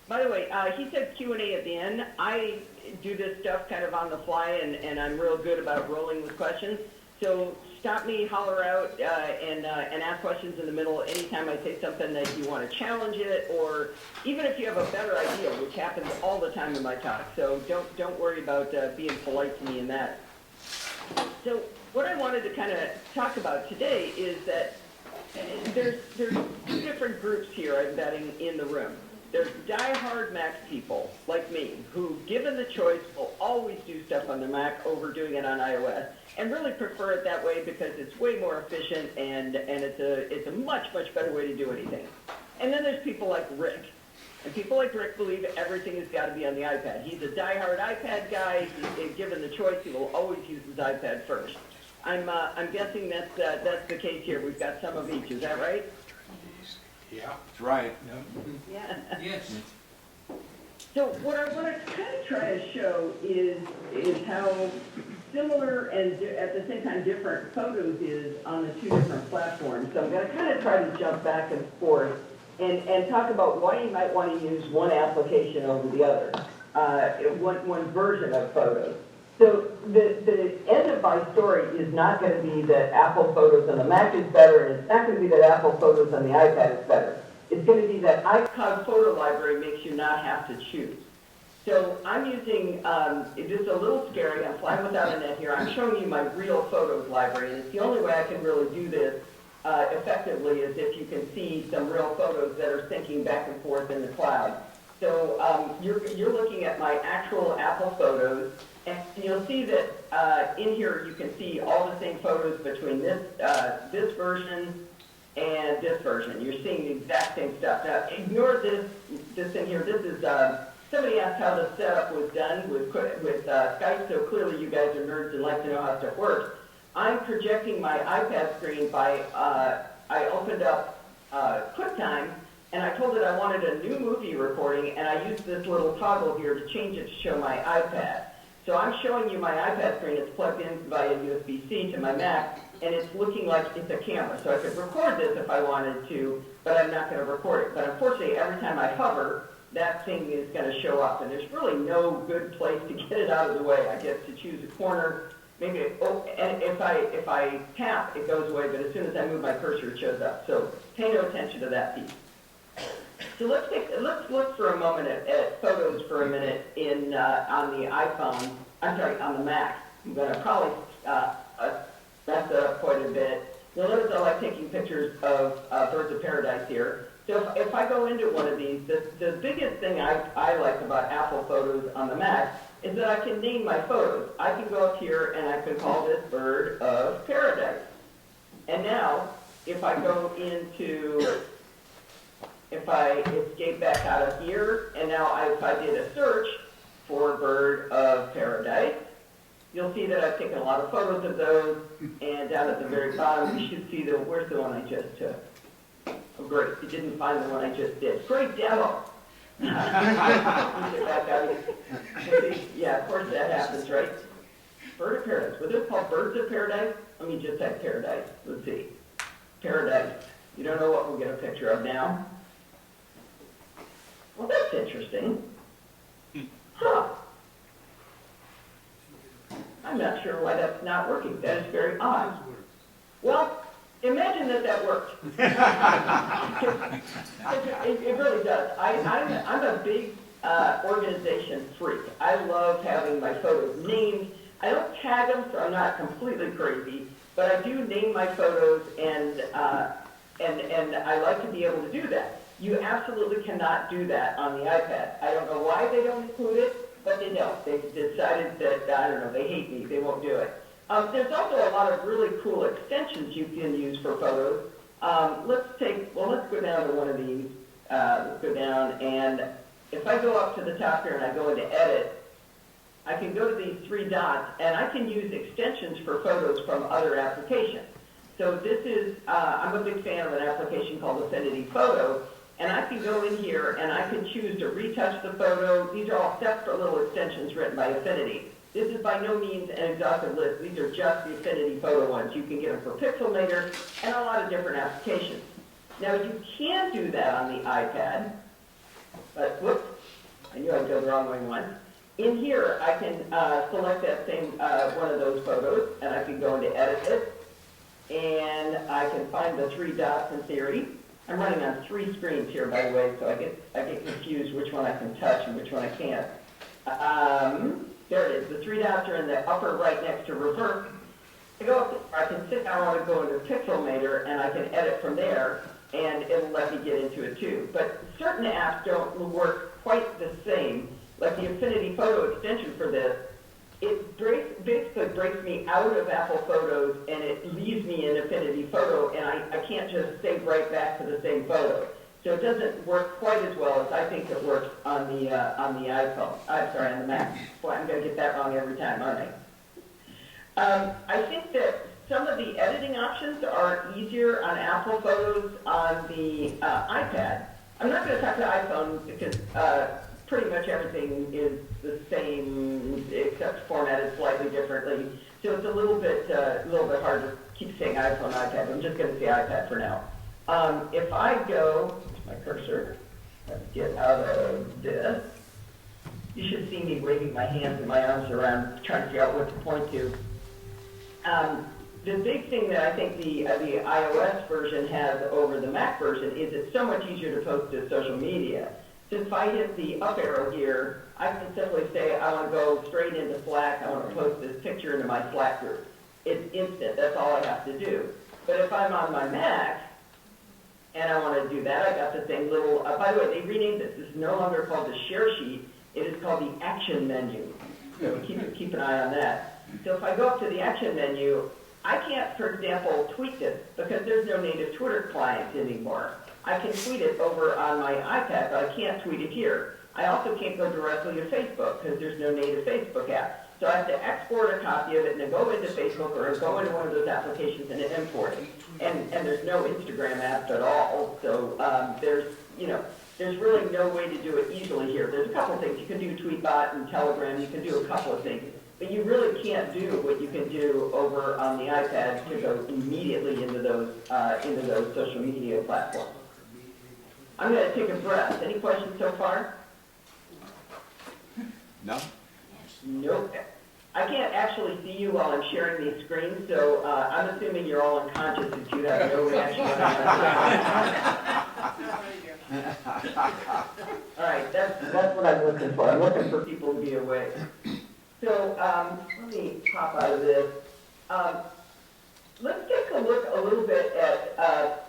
By the way, he said Q&A at the end. I do this stuff kind of on the fly, and I'm real good about rolling with questions. So stop me, holler out, and ask questions in the middle anytime I say something that you want to challenge it, or even if you have a better idea, which happens all the time in my talk. So don't worry about being polite to me in that. So what I wanted to kind of talk about today is that there's two different groups here I'm betting in the room. There's die-hard Mac people like me who, given the choice, will always do stuff on the Mac over doing it on iOS, and really prefer it that way because it's way more efficient and it's a much better way to do anything. And then there's people like Rick, and people like Rick believe everything has got to be on the iPad. He's a die-hard iPad guy. Given the choice, he will always use his iPad first. I'm guessing that's the case here. We've got some of each. Is that right? Yeah. That's right. Yeah. Yes. So what I want to kind of try to show is how similar and at the same time different Photos is on the two different platforms. So I'm going to kind of try to jump back and forth and talk about why you might want to use one application over the other, one version of Photos. So the end of my story is not going to be that Apple Photos on the Mac is better, and it's not going to be that Apple Photos on the iPad is better. It's going to be that iCloud Photo Library makes you not have to choose. So I'm using, this is a little scary, I'm flying without a net here. I'm showing you my real Photos library, and it's the only way I can really do this effectively is if you can see some real photos that are syncing back and forth in the cloud. So you're looking at my actual Apple Photos, and you'll see that in here you can see all the same photos between this version and this version. You're seeing the exact same stuff. Now ignore this in here. This is somebody asked how the setup was done with Skype. So clearly you guys are nerds and like to know how stuff works. I'm projecting my iPad screen by I opened up QuickTime. And I told it I wanted a new movie recording, and I used this little toggle here to change it to show my iPad. So I'm showing you my iPad screen. It's plugged in via USB-C to my Mac, and it's looking like it's a camera. So I could record this if I wanted to, but I'm not going to record it. But unfortunately, every time I hover, that thing is going to show up, and there's really no good place to get it out of the way. I get to choose a corner. Maybe, and if I tap, it goes away, but as soon as I move my cursor, it shows up. So pay no attention to that piece. So let's look for a moment at Photos for a minute on the iPhone. I'm sorry, on the Mac. I'm going to probably mess it up quite a bit. You'll notice I like taking pictures of birds of paradise here. So if I go into one of these, the biggest thing I like about Apple Photos on the Mac is that I can name my photos. I can go up here and I can call this bird of paradise. And now, if I go into, if I escape back out of here, and now if I did a search for bird of paradise, you'll see that I've taken a lot of photos of those, and down at the very bottom, you should see where's the one I just took? Oh, great, you didn't find the one I just did. Great demo. Yeah, of course that happens, right? Bird of paradise. Was it called birds of paradise? Let me just type paradise. Let's see. Paradise. You don't know what we'll get a picture of now? Well, that's interesting. Huh. I'm not sure why that's not working. That is very odd. Well, imagine that worked. It really does. I'm a big organization freak. I love having my photos named. I don't tag them, so I'm not completely crazy, but I do name my photos, and I like to be able to do that. You absolutely cannot do that on the iPad. I don't know why they don't include it, but they don't. They've decided that, I don't know, they hate me. They won't do it. There's also a lot of really cool extensions you can use for photos. Let's go down to one of these. Let's go down, and if I go up to the top here and I go into Edit, I can go to these three dots, and I can use extensions for photos from other applications. So this is, I'm a big fan of an application called Affinity Photo, and I can go in here and I can choose to retouch the photo. These are all separate little extensions written by Affinity. This is by no means an exhaustive list. These are just the Affinity Photo ones. You can get them for Pixelmator and a lot of different applications. Now you can do that on the iPad, but whoops, I knew I'd go the wrong way once. In here, I can select that same one of those photos, and I can go into Edit it, and I can find the three dots in theory. I'm running on 3 screens here, by the way, so I get confused which one I can touch and which one I can't. There it is. The 3 dots are in the upper right next to Revert. I go up there, I can sit down, I want to go into Pixelmator, and I can edit from there, and it'll let me get into it too. But certain apps don't work quite the same. Like the Affinity Photo extension for this, it basically breaks me out of Apple Photos and it leaves me in Affinity Photo, and I can't just save right back to the same photo. So it doesn't work quite as well as I think it works on the iPhone. I'm sorry, on the Mac. Boy, I'm going to get that wrong every time, aren't I? I think that some of the editing options are easier on Apple Photos on the iPad. I'm not going to talk to iPhone because pretty much everything is the same except formatted slightly differently. So it's a little bit hard to keep saying iPhone, iPad. I'm just going to say iPad for now. If I go, my cursor, let's get out of this. You should see me waving my hands and my arms around, trying to figure out what to point to. The big thing that I think the iOS version has over the Mac version is it's so much easier to post to social media. So if I hit the up arrow here, I can simply say I want to go straight into Slack. I want to post this picture into my Slack group. It's instant. That's all I have to do. But if I'm on my Mac and I want to do that, I got the same little, by the way, they renamed this. This is no longer called the share sheet. It is called the action menu. So keep an eye on that. So if I go up to the action menu, I can't, for example, tweet this because there's no native Twitter client anymore. I can tweet it over on my iPad, but I can't tweet it here. I also can't go directly to Facebook because there's no native Facebook app. So I have to export a copy of it and then go into Facebook or go into one of those applications and import it. And there's no Instagram app at all. So there's really no way to do it easily here. There's a couple of things. You can do Tweetbot and Telegram. You can do a couple of things. But you really can't do what you can do over on the iPad to go immediately into those social media platforms. I'm going to take a breath. Any questions so far? No? Nope. I can't actually see you while I'm sharing these screens, so I'm assuming you're all unconscious if you have no reaction. All right, that's what I'm looking for. I'm looking for people to be awake. So let me pop out of this. Let's take a look a little bit at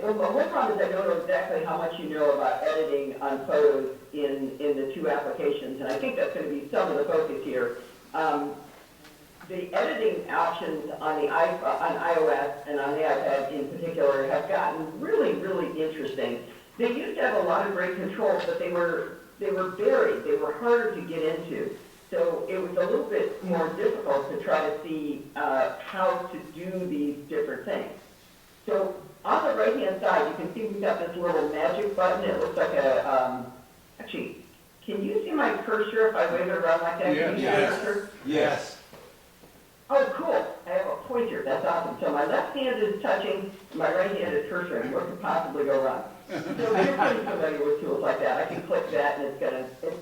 one problem is I don't know exactly how much you know about editing on photos in the 2 applications, and I think that's going to be some of the focus here. The editing options on the on iOS and on the iPad in particular have gotten really, really interesting. They used to have a lot of great controls, but they were buried. They were harder to get into. So it was a little bit more difficult to try to see how to do these different things. So on the right-hand side, you can see we've got this little magic button. It looks like a, actually, can you see my cursor if I wave it around like that? Can you see my cursor? Yes. Oh, cool. I have a pointer. That's awesome. So my left hand is touching my right hand is cursoring. What could possibly go wrong? So if you're pretty familiar with tools like that, I can click that and it's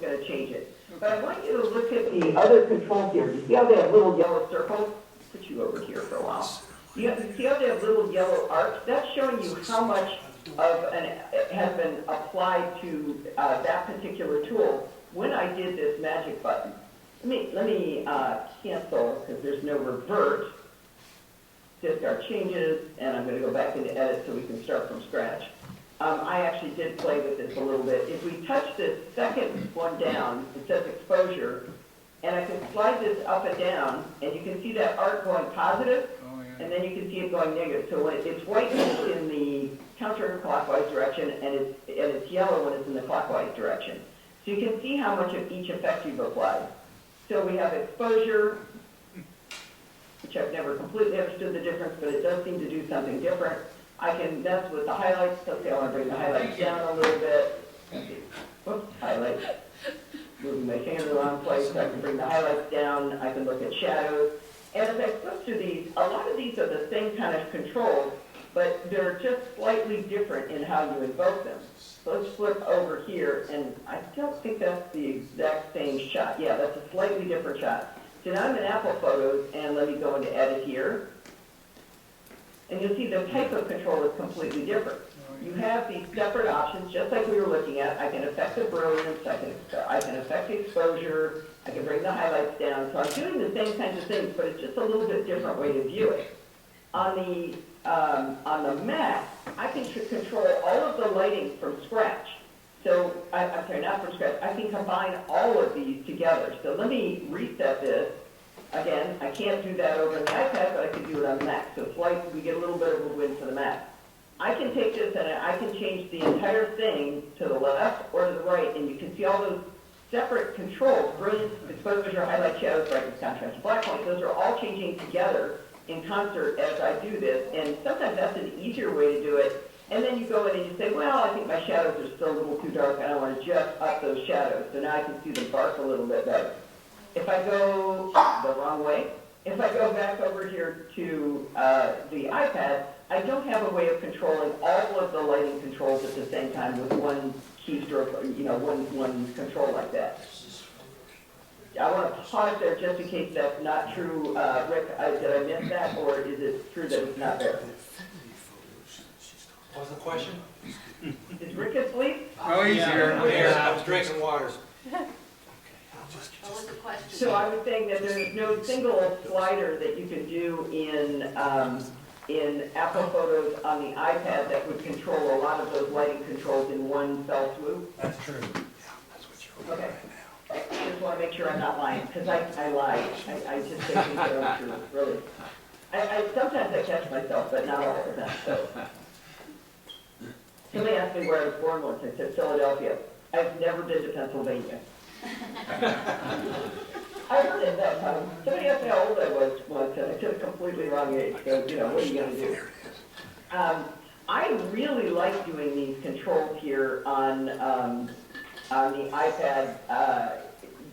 gonna change it. But I want you to look at the other controls here. You see how they have little yellow circles? Put you over here for a while. You see how they have little yellow arcs? That's showing you how much of has been applied to that particular tool when I did this magic button. Let me cancel, because there's no revert. Discard changes, and I'm going to go back into edit so we can start from scratch. I actually did play with this a little bit. If we touch this second one down, it says exposure, and I can slide this up and down, and you can see that arc going positive, and then you can see it going negative. So when it's white when it's in the counterclockwise direction, and it's yellow when it's in the clockwise direction. So you can see how much of each effect you've applied. So we have exposure, which I've never completely understood the difference, but it does seem to do something different. I can mess with the highlights. Okay, I want to bring the highlights down a little bit. Whoops, highlights. Moving my finger in the wrong place, so I can bring the highlights down. I can look at shadows. And as I flip through these, a lot of these are the same kind of controls, but they're just slightly different in how you invoke them. So let's flip over here, and I don't think that's the exact same shot. Yeah, that's a slightly different shot. So now I'm in Apple Photos, and let me go into Edit here. And you'll see the type of control is completely different. You have these separate options, just like we were looking at. I can affect the brilliance, I can affect the exposure, I can bring the highlights down. So I'm doing the same kinds of things, but it's just a little bit different way to view it. On the Mac, I can control all of the lighting from scratch. So, I'm sorry, not from scratch. I can combine all of these together. So let me reset this. Again, I can't do that over on the iPad, but I can do it on the Mac. So it's like we get a little bit of a win for the Mac. I can take this and I can change the entire thing to the left or to the right, and you can see all those separate controls, brilliance, exposure, highlight, shadows, brightness, contrast, black point. Those are all changing together in concert as I do this, and sometimes that's an easier way to do it. And then you go in and you say, well, I think my shadows are still a little too dark, and I want to just up those shadows. So now I can see them bark a little bit better. If I go the wrong way, if I go back over here to the iPad, I don't have a way of controlling all of the lighting controls at the same time with one keystroke, one control like that. I want to pause there just in case that's not true. Rick, did I miss that, or is it true that it's not there? What was the question? Is Rick asleep? Oh, he's here. I'm here. I was drinking waters. What was the question? So I was saying that there's no single slider that you can do in Apple Photos on the iPad that would control a lot of those lighting controls in one fell swoop. That's true. Okay. I just want to make sure I'm not lying, because I lie. I just say things that aren't true, really. Sometimes I catch myself, but not all the time. So. Somebody asked me where I was born once. I said Philadelphia. I've never been to Pennsylvania. I heard it that time. Somebody asked me how old I was once, and I said a completely wrong age. So, what are you going to do? I really like doing these controls here on the iPad,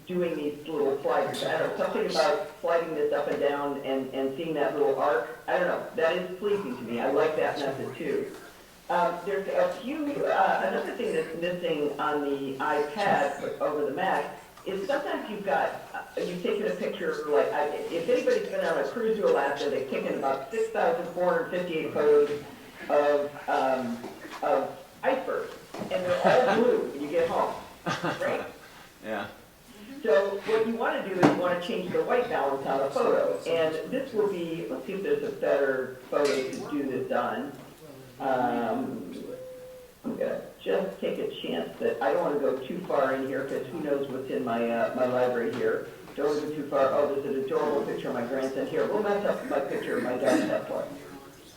doing these little sliders. I don't know, something about sliding this up and down and seeing that little arc. I don't know. That is pleasing to me. I like that method too. There's a few, another thing that's missing on the iPad over the Mac is sometimes you've taken a picture, like, if anybody's been on a cruise to Alaska, they've taken about 6,458 photos of icebergs, and they're all blue when you get home, right? Yeah. So what you want to do is you want to change the white balance on a photo, and this will be, let's see if there's a better photo to do this on. I'm going to just take a chance that I don't want to go too far in here because who knows what's in my my library here. Don't want to go too far. Oh, there's an adorable picture of my grandson here. We'll mess up my picture of my dog Tesla.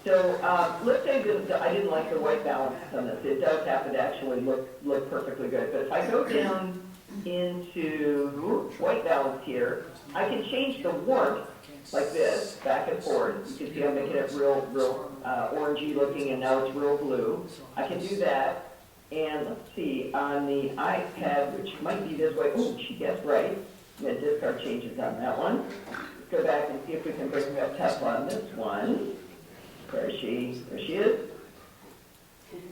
So let's say that I didn't like the white balance on this. It does happen to actually look perfectly good. But if I go down into white balance here, I can change the warmth like this, back and forth. You can see I'm making it real orangey looking, and now it's real blue. I can do that. And let's see, on the iPad, which might be this way, oh, she guessed right. I'm going to discard changes on that one. Let's go back and see if we can bring up Tesla on this one. Where is she? There she is.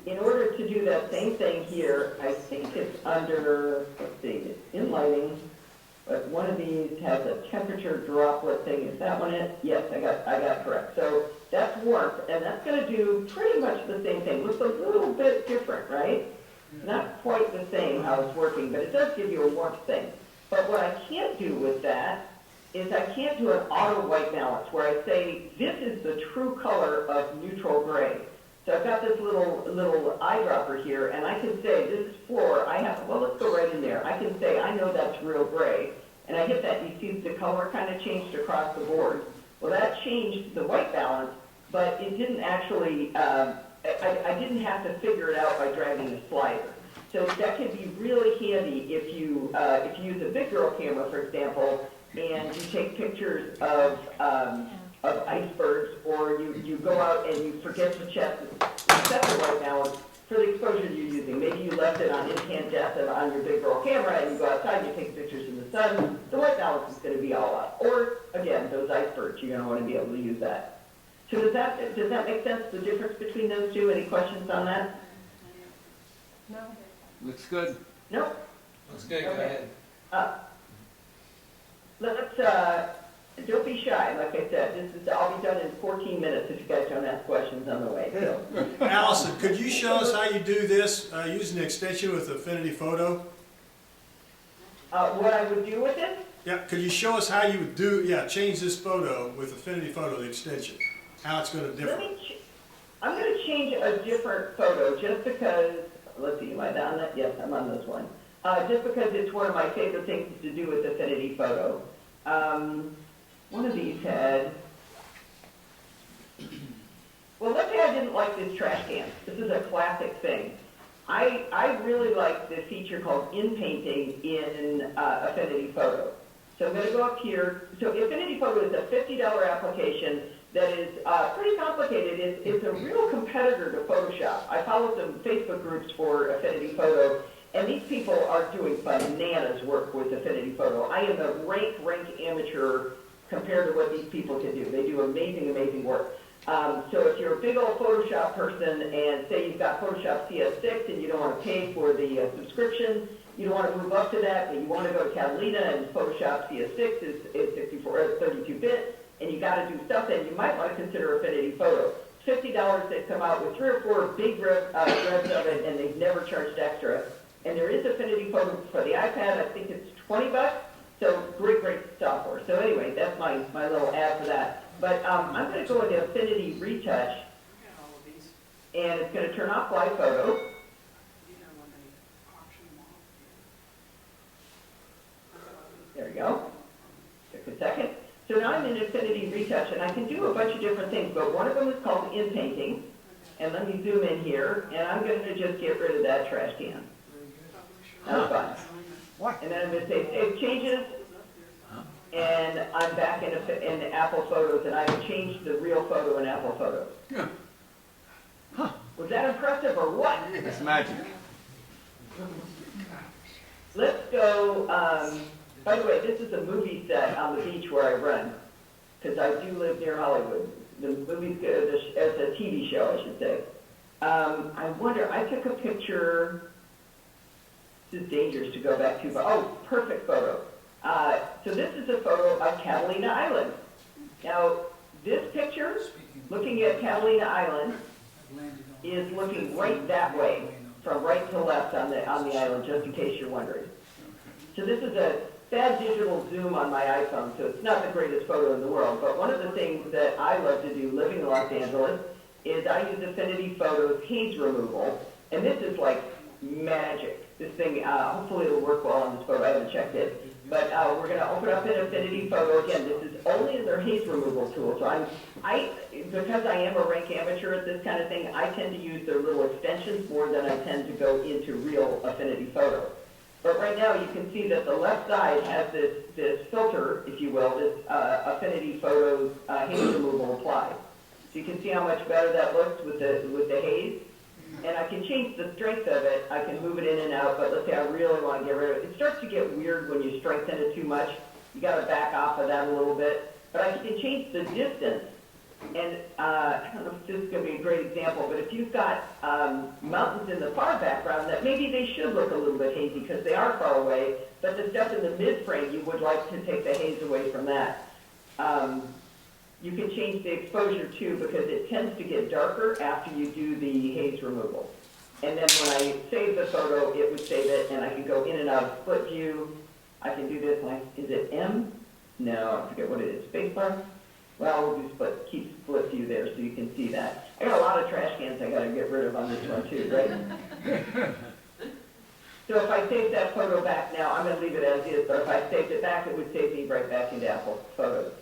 In order to do that same thing here, I think it's under, let's see, it's in lighting, but one of these has a temperature droplet thing. Is that one it? Yes, I got it correct. So that's warmth, and that's going to do pretty much the same thing. Looks a little bit different, right? Not quite the same how it's working, but it does give you a warmth thing. But what I can't do with that is I can't do an auto white balance where I say this is the true color of neutral gray. So I've got this little eyedropper here, and I can say this is floor. Well, let's go right in there. I can say I know that's real gray, and I hit that. You see the color kind of changed across the board. Well, that changed the white balance, but it didn't actually. I didn't have to figure it out by dragging a slider. So that can be really handy if you use a big girl camera, for example, and you take pictures of icebergs, or you go out and you forget to set the white balance for the exposure you're using. Maybe you left it on incandescent on your big girl camera, and you go outside and you take pictures in the sun. The white balance is going to be all up. Or again, those icebergs, you're going to want to be able to use that. So does that make sense? The difference between those two? Any questions on that? No. Looks good. No. Looks good, go Okay. ahead. Let's, don't be shy, like I said. I'll be done in 14 minutes if you guys don't ask questions on the way. So. Allison, could you show us how you do this using the extension with Affinity Photo? What I would do with it? Yeah, could you show us how you would change this photo with Affinity Photo, the extension? How it's going to differ? I'm going to change a different photo just because, let's see, am I on that? Yes, I'm on this one. Just because it's one of my favorite things to do with Affinity Photo. One of these had, well, let's say I didn't like this trash can. This is a classic thing. I really like the feature called in-painting in Affinity Photo. So I'm going to go up here. So Affinity Photo is a $50 application that is pretty complicated. It's a real competitor to Photoshop. I follow some Facebook groups for Affinity Photo, and these people are doing bananas work with Affinity Photo. I am a rank amateur compared to what these people can do. They do amazing work. So if you're a big old Photoshop person and say you've got Photoshop CS6 and you don't want to pay for the subscription, you don't want to move up to that, but you want to go to Catalina and Photoshop CS6 is 32-bit, and you got to do stuff, then you might want to consider Affinity Photo. $50, they've come out with 3 or 4 big revs of it, and they've never charged extra. And there is Affinity Photo for the iPad. I think it's $20. So great software. So anyway, that's my little ad for that. But I'm going to go into Affinity Retouch, and it's going to turn off Live Photo. There we go. Took a second. So now I'm in Affinity Retouch, and I can do a bunch of different things, but one of them is called in-painting. And let me zoom in here, and I'm going to just get rid of that trash can. That's fine. And then I'm going to say Save Changes, and I'm back in Apple Photos, and I've changed the real photo in Apple Photos. Yeah. Huh. Was that impressive or what? It's magic. Let's go, by the way, this is a movie set on the beach where I run, because I do live near Hollywood. The movie's good, as a TV show, I should say. I wonder, I took a picture, this is dangerous to go back to, but oh, perfect photo. So this is a photo of Catalina Island. Now, this picture, looking at Catalina Island, is looking right that way, from right to left on the island, just in case you're wondering. So this is a bad digital zoom on my iPhone, so it's not the greatest photo in the world, but one of the things that I love to do living in Los Angeles is I use Affinity Photo's haze removal, and this is like magic. This thing, hopefully it'll work well on this photo, I haven't checked it. But we're going to open up an Affinity Photo. Again, this is only in their haze removal tool. So because I am a rank amateur at this kind of thing, I tend to use their little extensions more than I tend to go into real Affinity Photo. But right right now you can see that the left side has this filter, if you will, this Affinity Photos haze removal applied. So you can see how much better that looks with the haze. And I can change the strength of it. I can move it in and out, but let's say I really want to get rid of it. It starts to get weird when you strengthen it too much. You got to back off of that a little bit. But I can change the distance. And I don't know if this is going to be a great example, but if you've got mountains in the far background, that maybe they should look a little bit hazy because they are far away, but the stuff in the mid-frame, you would like to take the haze away from that. You can change the exposure too because it tends to get darker after you do the haze removal. And then when I save the photo, it would save it, and I can go in and out of split view. I can do this, is it M? No, I forget what it is, spacebar? Well, we'll do keep split view there so you can see that. I got a lot of trash cans I got to get rid of on this one too, right? So if I save that photo back now, I'm going to leave it as is, but if I saved it back, it would save me right back into Apple Photos.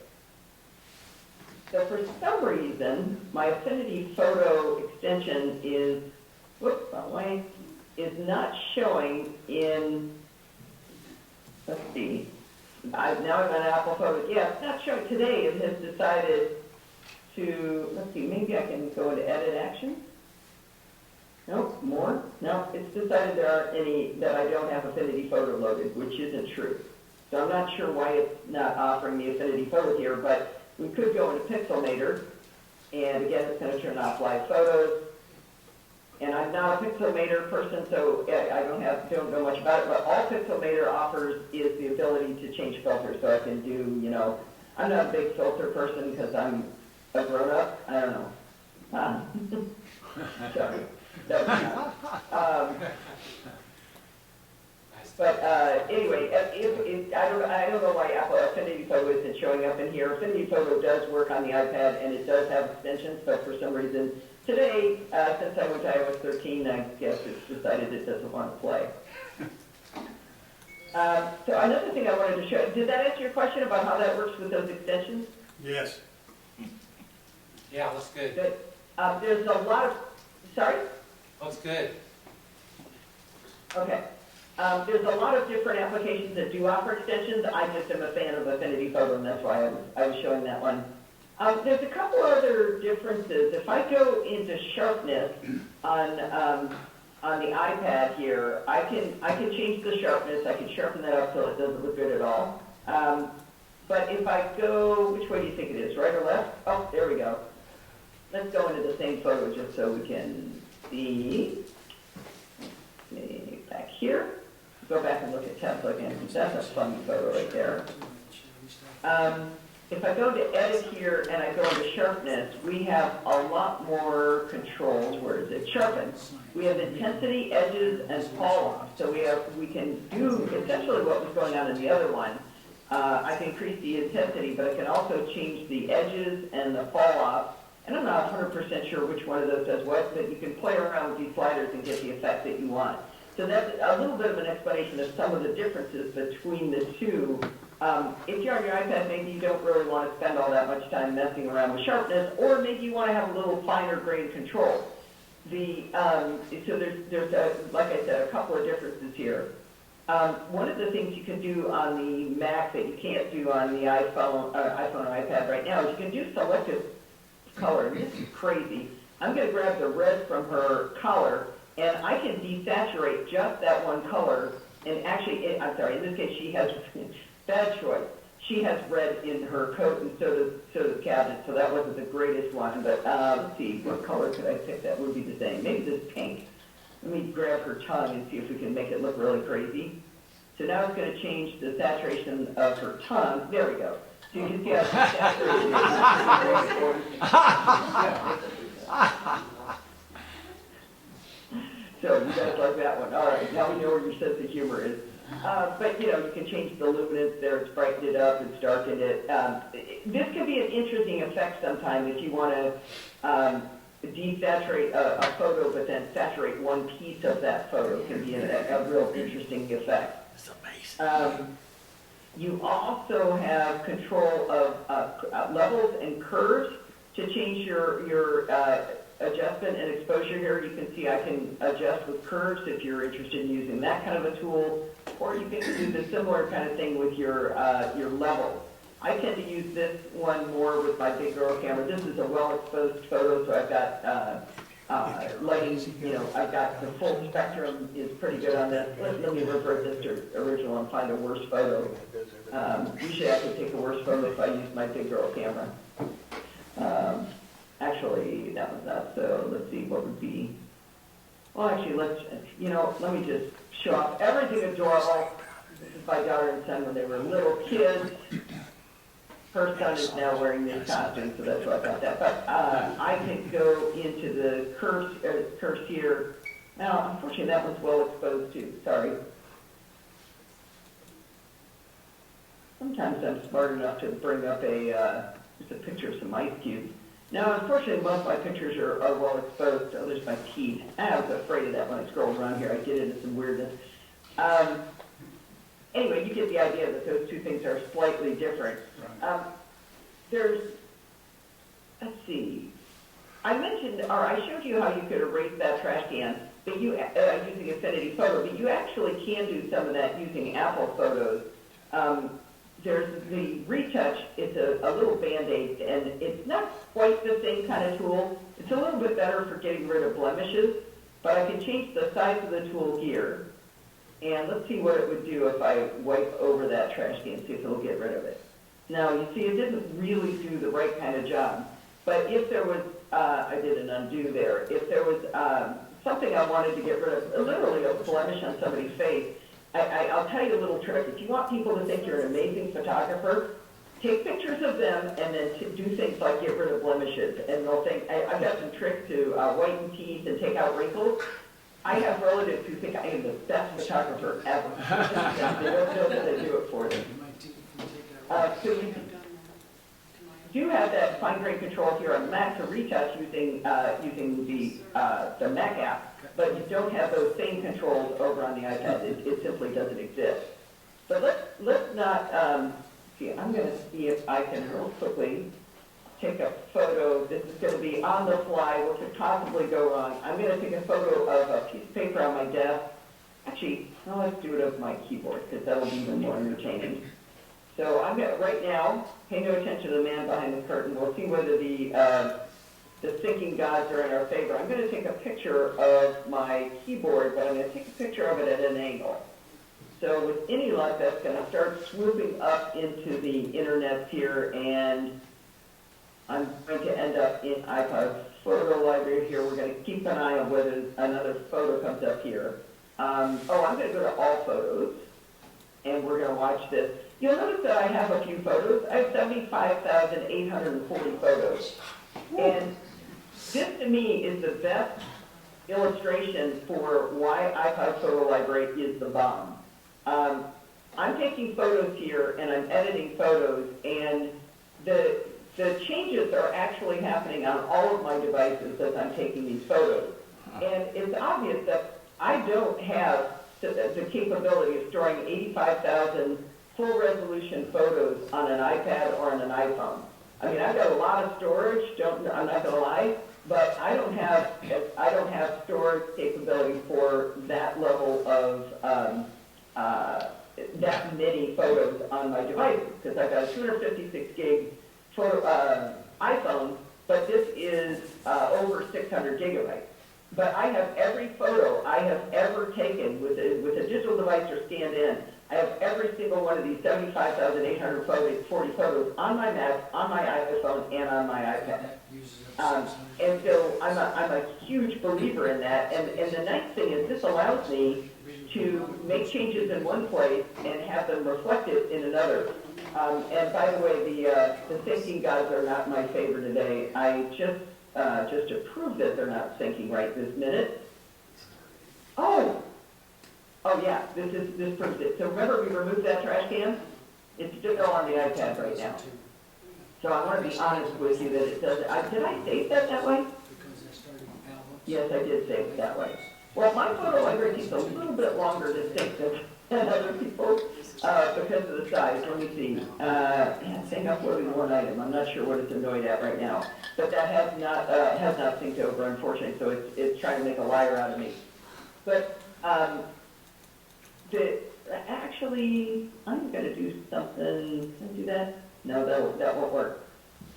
So for some reason, my Affinity Photo extension is, whoops, wrong way, is not showing in, let's see, now I'm on Apple Photos. Yeah, it's not showing today. It has decided to, let's see, maybe I can go into Edit Actions. Nope, more? No, it's decided there aren't any, that I don't have Affinity Photo loaded, which isn't true. So I'm not sure why it's not offering me Affinity Photo here, but we could go into Pixelmator, and again, it's going to turn off live photos. And I'm not a Pixelmator person, so I don't know much about it, but all Pixelmator offers is the ability to change filters. So I can do, you know, I'm not a big filter person because I'm a grown-up. I don't know. Sorry. Anyway, I don't know why Apple Affinity Photo isn't showing up in here. Affinity Photo does work on the iPad, and it does have extensions, but for some reason, today, since I went to iOS 13, I guess it's decided it doesn't want to play. So another thing I wanted to show, did that answer your question about how that works with those extensions? Yes. Yeah, looks good. Good. There's a lot of, sorry? Looks good. Okay. There's a lot of different applications that do offer extensions. I just am a fan of Affinity Photo, and that's why I was showing that one. There's a couple other differences. If I go into sharpness on the iPad here, I can change the sharpness. I can sharpen that up so it doesn't look good at all. But if I go, which way do you think it is, right or left? Oh, there we go. Let's go into the same photo just so we can see. Back here. Go back and look at Tesla again, because that's a fun photo right there. If I go to edit here and I go into sharpness, we have a lot more controls. Where is it? Sharpen. We have intensity, edges, and fall off. So we can do essentially what was going on in the other one. I can increase the intensity, but I can also change the edges and the fall off. And I'm not 100% sure which one of those does what, but you can play around with these sliders and get the effect that you want. So that's a little bit of an explanation of some of the differences between the two. If you're on your iPad, maybe you don't really want to spend all that much time messing around with sharpness, or maybe you want to have a little finer grain control. So there's like I said, a couple of differences here. One of the things you can do on the Mac that you can't do on the iPhone or iPad right now is you can do selective color. This is crazy. I'm going to grab the red from her collar, and I can desaturate just that one color. And actually, I'm sorry, in this case, she has, bad choice. She has red in her coat, and so does Cabinet, so that wasn't the greatest one. But let's see, what color could I pick that would be the same? Maybe this pink. Let me grab her tongue and see if we can make it look really crazy. So now it's going to change the saturation of her tongue. There we go. So you can see how saturated it is. So you guys like that one. All right, now we know where your sense of humor is. But, you know, you can change the luminance there. It's brightened it up. It's darkened it. This can be an interesting effect sometimes if you want to desaturate a photo but then saturate one piece of that photo. It can be a real interesting effect. That's amazing. You also have control of levels and curves to change your adjustment and exposure here. You can see I can adjust with curves if you're interested in using that kind of a tool. or you can do the similar kind of thing with your levels. I tend to use this one more with my big girl camera. This is a well-exposed photo, so I've got lighting, I've got the full spectrum is pretty good on this. Let me revert this to original and find a worse photo. Usually I can take a worse photo if I use my big girl camera. Actually, that was not, so let's see what would be. Well, actually, let me just show off everything adorable. This is my daughter and son when they were little kids. Her son is now wearing these costumes, so that's why I got that. But I can go into the curves here. Now, unfortunately, that one's well exposed too. Sorry. Sometimes I'm smart enough to bring up just a picture of some ice cubes. Now, unfortunately, most of my pictures are well exposed. Oh, there's my teeth. I was afraid of that when I scrolled around here. I get into some weirdness. Anyway, you get the idea that those two things are slightly different. Let's see. I showed you how you could erase that trash can, but using Affinity Photo, but you actually can do some of that using Apple Photos. There's the retouch, it's a little Band-Aid, and it's not quite the same kind of tool. It's a little bit better for getting rid of blemishes, but I can change the size of the tool here. And let's see what it would do if I wipe over that trash can, see if it'll get rid of it. Now, you see, it didn't really do the right kind of job. But if there was, I did an undo there, if there was something I wanted to get rid of, literally a blemish on somebody's face, I'll tell you a little trick. If you want people to think you're an amazing photographer, take pictures of them and then do things like get rid of blemishes. And they'll think, I've got some tricks to whiten teeth and take out wrinkles. I have relatives who think I am the best photographer ever. They don't know that they do it for them. So you do have that fine grain control here on Mac to retouch using the Mac app, but you don't have those same controls over on the iPad. It simply doesn't exist. But let's not see. I'm going to see if I can real quickly take a photo. This is going to be on the fly. What could possibly go wrong? I'm going to take a photo of a piece of paper on my desk. Actually, well, let's do it of my keyboard because that'll be even more entertaining. So I'm going to, right now, pay no attention to the man behind the curtain. We'll see whether the thinking gods are in our favor. I'm going to take a picture of my keyboard, but I'm going to take a picture of it at an angle. So with any luck, that's going to start swooping up into the internet here, and I'm going to end up in iPod photo library here. We're going to keep an eye on whether another photo comes up here. I'm going to go to all photos, and we're going to watch this. You'll notice that I have a few photos. I have 75,840 photos. And this, to me, is the best illustration for why iPod Photo Library is the bomb. I'm taking photos here, and I'm editing photos, and the changes are actually happening on all of my devices as I'm taking these photos. And it's obvious that I don't have the capability of storing 85,000 full-resolution photos on an iPad or on an iPhone. I mean, I've got a lot of storage. I'm not going to lie, but I don't have storage capability for that level of that many photos on my devices because I've got a 256 gig photo iPhone, but this is over 600 gigabytes. But I have every photo I have ever taken with a digital device or scanned in. I have every single one of these 75,840 photos on my Mac, on my iPhone, and on my iPad. And so I'm a huge believer in that. And the nice thing is this allows me to make changes in one place and have them reflected in another. And by the way, the thinking gods are not my favor today. I just to prove that they're not syncing right this minute. Oh yeah, this proves it. So remember we removed that trash can? It's still on the iPad right now. So I want to be honest with you that it doesn't. Did I save that way? Yes, I did save it that way. Well, my photo library takes a little bit longer to sync than other people because of the size. Let me see. Sync uploading one item. I'm not sure what it's annoyed at right now, but that has not synced over, unfortunately. So it's trying to make a liar out of me. But actually, I'm gonna do something, can I do that? No, that won't work.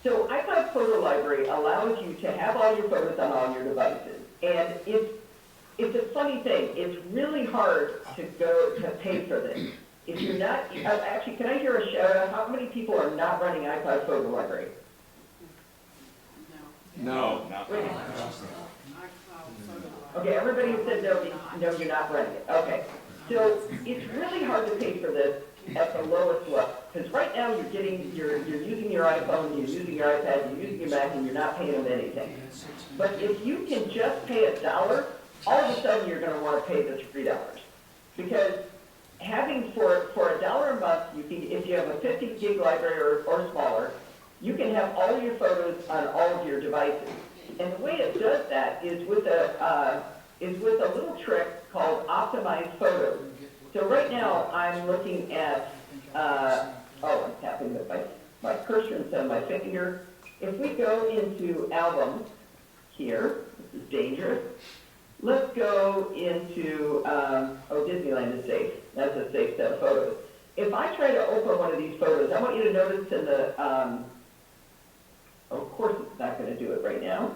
So iCloud Photo Library allows you to have all your photos on all your devices. And it's a funny thing. It's really hard to go to pay for this. If you're not, actually, can I hear a shout out? How many people are not running iCloud Photo Library? No. Wait. Okay, everybody who said no, no, you're not running it. Okay. So it's really hard to pay for this at the lowest level. Because right now you're using your iPhone, you're using your iPad, you're using your Mac, and you're not paying them anything. But if you can just pay $1, all of a sudden you're going to want to pay the $3. Because having for $1 a month, you can, if you have a 50 gig library or smaller, you can have all of your photos on all of your devices. And the way it does that is with a little trick called optimized photos. So right now I'm looking at I'm tapping with my cursor instead of my finger. If we go into albums here, this is dangerous. Let's go into Disneyland is safe. That's a safe set of photos. If I try to open one of these photos, I want you to notice in the of course it's not going to do it right now.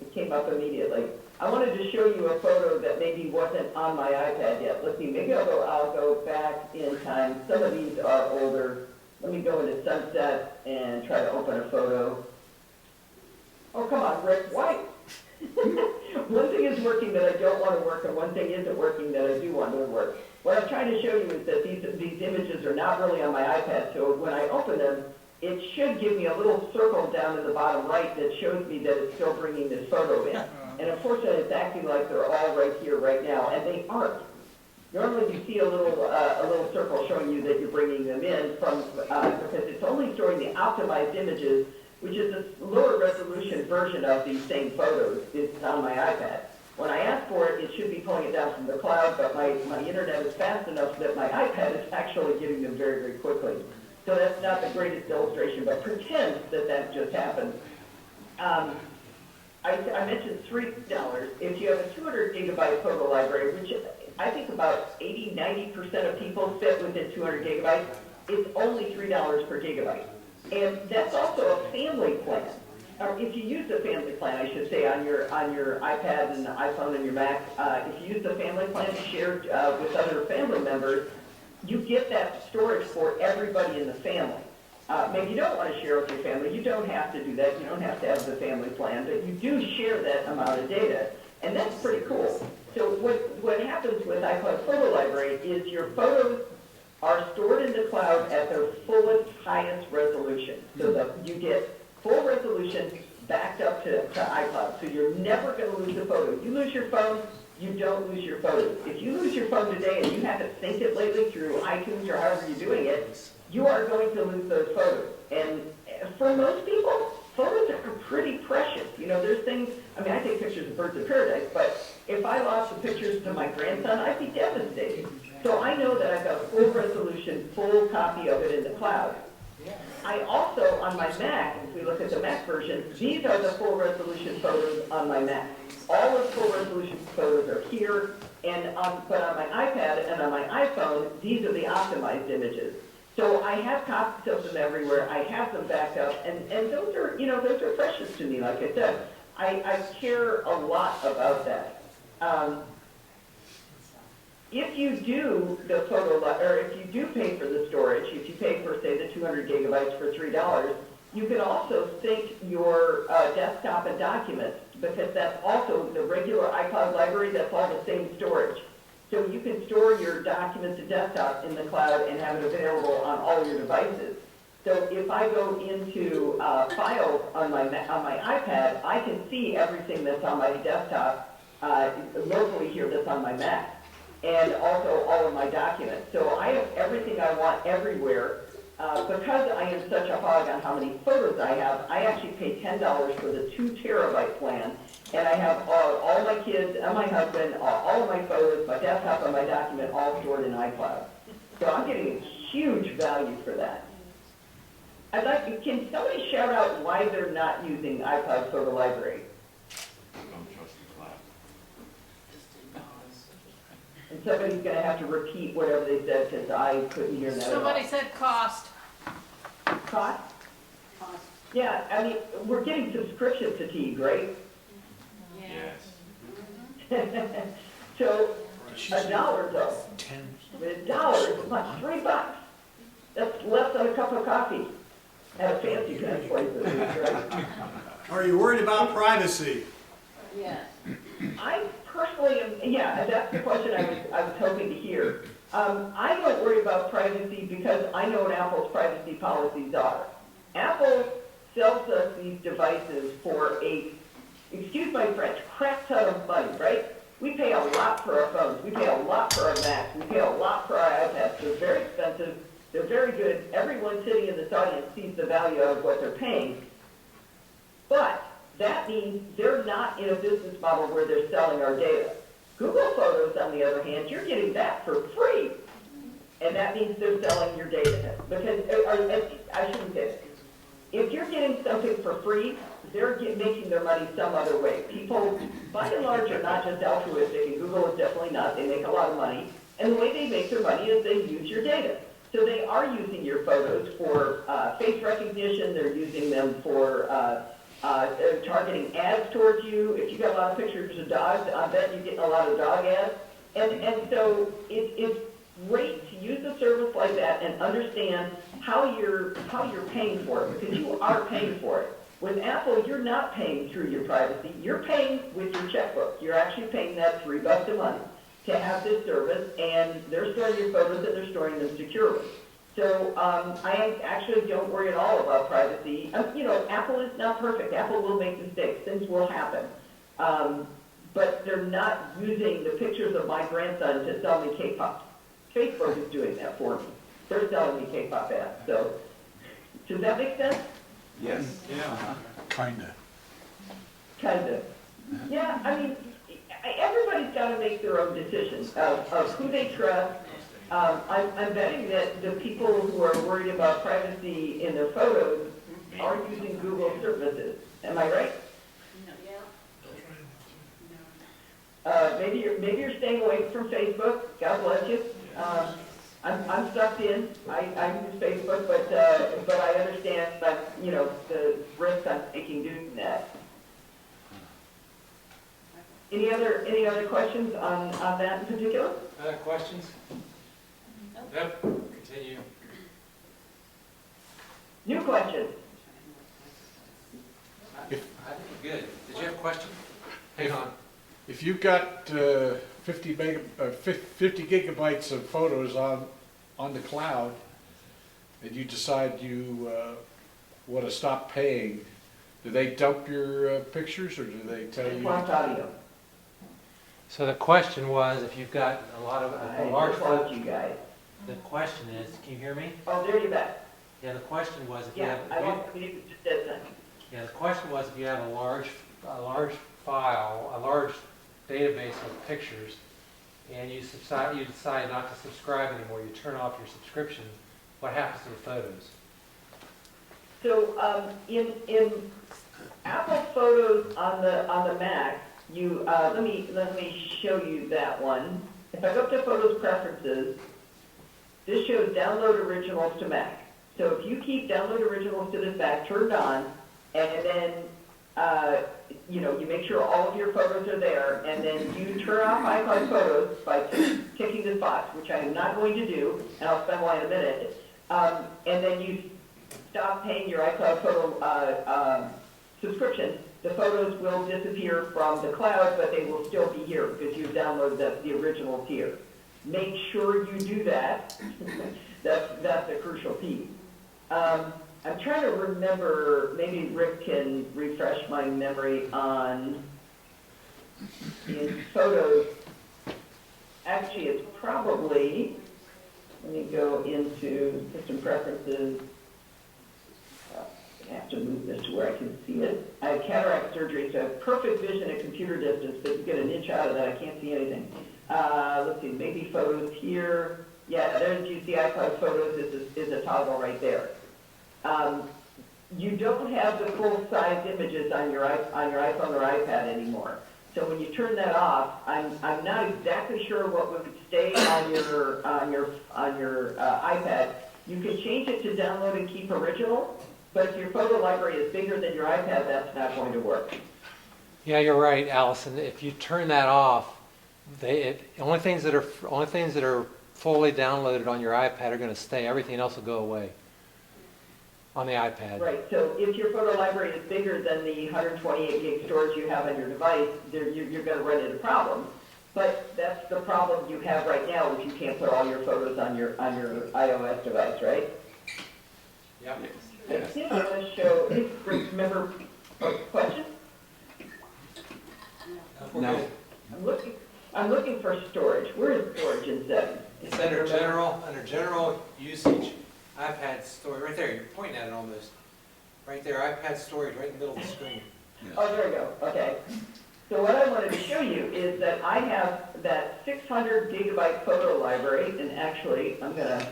It came up immediately. I wanted to show you a photo that maybe wasn't on my iPad yet. Let's see, maybe I'll go back in time. Some of these are older. Let me go into Sunset and try to open a photo. Oh, come on, Rick, why? One thing is working that I don't want to work, and one thing isn't working that I do want to work. What I'm trying to show you is that these images are not really on my iPad, so when I open them, it should give me a little circle down in the bottom right that shows me that it's still bringing this photo in. And unfortunately, it's acting like they're all right here, right now, and they aren't. Normally, you see a little circle showing you that you're bringing them in from because it's only storing the optimized images, which is a lower resolution version of these same photos. It's on my iPad. When I ask for it, it should be pulling it down from the cloud, but my internet is fast enough that my iPad is actually getting them very, very quickly. So that's not the greatest illustration, but pretend that just happened. I mentioned $3. If you have a 200 gigabyte photo library, which I think about 80–90% of people fit within 200 gigabytes, it's only $3 per gigabyte. And that's also a family plan. Or if you use the family plan, I should say, on your iPad and iPhone and your Mac, if you use the family plan shared with other family members, you get that storage for everybody in the family. Maybe you don't want to share with your family. You don't have to do that. You don't have to have the family plan, but you do share that amount of data, and that's pretty cool. So what happens with iCloud Photo Library is your photos are stored in the cloud at their fullest, highest resolution. So that you get full resolution backed up to iCloud. So you're never going to lose a photo. You lose your phone, you don't lose your photos. If you lose your phone today and you haven't synced it lately through iTunes or however you're doing it, you are going to lose those photos. And for most people, photos are pretty precious. You know, there's things, I mean, I take pictures of birds of paradise, but if I lost the pictures to my grandson, I'd be devastated. So I know that I've got a full resolution, full copy of it in the cloud. I also, on my Mac, if we look at the Mac version, these are the full resolution photos on my Mac. All of the full resolution photos are here, but on my iPad and on my iPhone, these are the optimized images. So I have copies of them everywhere. I have them backed up, and those are, you know, those are precious to me. Like I said, I care a lot about that. If you do the or if you do pay for the storage, if you pay for, say, the 200 gigabytes for $3, you can also sync your desktop and documents, because that's also the regular iCloud library. That's all the same storage. So you can store your documents and desktop in the cloud and have it available on all your devices. So if I go into files on my iPad, I can see everything that's on my desktop locally here that's on my Mac, and also all of my documents. So I have everything I want everywhere. Because I am such a hog on how many photos I have, I actually pay $10 for the 2 terabyte plan, and I have all my kids and my husband, all of my photos, my desktop and my document all stored in iCloud. So I'm getting a huge value for that. Can somebody shout out why they're not using iCloud Photo Library? And somebody's gonna have to repeat whatever they said, because I couldn't hear that at all. Somebody said cost. Cost? Yeah, I mean, we're getting subscription fatigue, right? Yes. So, $1 though. $1, like $3. That's less than a cup of coffee at a fancy kind of place, right? Are you worried about privacy? Yes. I personally am, yeah, that's the question I was hoping to hear. I don't worry about privacy because I know what Apple's privacy policies are. Apple sells us these devices for excuse my French, crap ton of money, right? We pay a lot for our phones, we pay a lot for our Macs, we pay a lot for our iPads. They're very expensive, they're very good. Everyone sitting in this audience sees the value of what they're paying. But that means they're not in a business model where they're selling our data. Google Photos, on the other hand, you're getting that for free. And that means they're selling your data. Because, I shouldn't say it. If you're getting something for free, they're making their money some other way. People, by and large, are not just altruistic, and Google is definitely not. They make a lot of money. And the way they make their money is they use your data. So they are using your photos for face recognition. They're using them for targeting ads towards you. If you got a lot of pictures of dogs, I bet you're getting a lot of dog ads. And so it's great to use a service like that and understand how you're paying for it, because you are paying for it. With Apple, you're not paying through your privacy. You're paying with your checkbook. You're actually paying that $3 a month to have this service, and they're storing your photos and they're storing them securely. So I actually don't worry at all about privacy. You know, Apple is not perfect. Apple will make mistakes. Things will happen. But they're not using the pictures of my grandson to sell me K-pop. Facebook is doing that for me. They're selling me K-pop ads. So does that make sense? Yes. Yeah. Kinda. Kinda. Yeah, I mean, everybody's got to make their own decisions of who they trust. I'm betting that the people who are worried about privacy in their photos are using Google services. Am I right? Maybe you're staying away from Facebook. God bless you. I'm sucked in. I use Facebook, but I understand that, you know, the risk I'm taking doing that. Any other questions on that in particular? Other questions? Nope. Continue. New question. I think we're good. Did you have a question? Hang on. If you've got 50 gigabytes of photos on the cloud, and you decide you want to stop paying, do they dump your pictures, or do they tell you? Audio. So the question was, if you've got a lot of a large photo, you guys. The question is, can you hear me? Oh, there you're back. Yeah, the question was if you Yeah, have. I want you to just said that. Yeah, the question was if you have a large file, a large database of pictures, and you decide not to subscribe anymore, you turn off your subscription, what happens to the photos? So in Apple Photos on the Mac, you let me show you that one. If I go up to Photos Preferences, this shows download originals to Mac. So if you keep download originals to this Mac turned on, and then you make sure all of your photos are there, and then you turn off iCloud Photos by ticking this box, which I am not going to do, and I'll spend why in a minute. And then you stop paying your iCloud Photo subscription. The photos will disappear from the cloud, but they will still be here because you've downloaded the originals here. Make sure you do that. That's a crucial piece. I'm trying to remember, maybe Rick can refresh my memory on, in photos, actually it's probably, let me go into System Preferences. I have to move this to where I can see it. I have cataract surgery, so I have perfect vision at computer distance, but you get an inch out of that, I can't see anything. Let's see, maybe photos here. Yeah, there's GCI Cloud Photos is a toggle right there. You don't have the full-size images on your iPhone or iPad anymore. So when you turn that off, I'm not exactly sure what would stay on your iPad. You can change it to download and keep original, but if your photo library is bigger than your iPad, that's not going to work. Yeah, you're right, Allison. If you turn that off, only things that are fully downloaded on your iPad are going to stay. Everything else will go away on the iPad. Right, so if your photo library is bigger than the 128 gig storage you have on your device, you're going to run into problems. But that's the problem you have right now, is you can't put all your photos on your iOS device, right? Yep. I think I want to show, remember, question? No. I'm looking for storage. Where is storage in 7? It's under general usage. iPad storage, right there, you're pointing at it almost. Right there, iPad storage, right in the middle of the screen. Oh, there we go, okay. So what I wanted to show you is that I have that 600 gigabyte photo library, and actually, I'm going to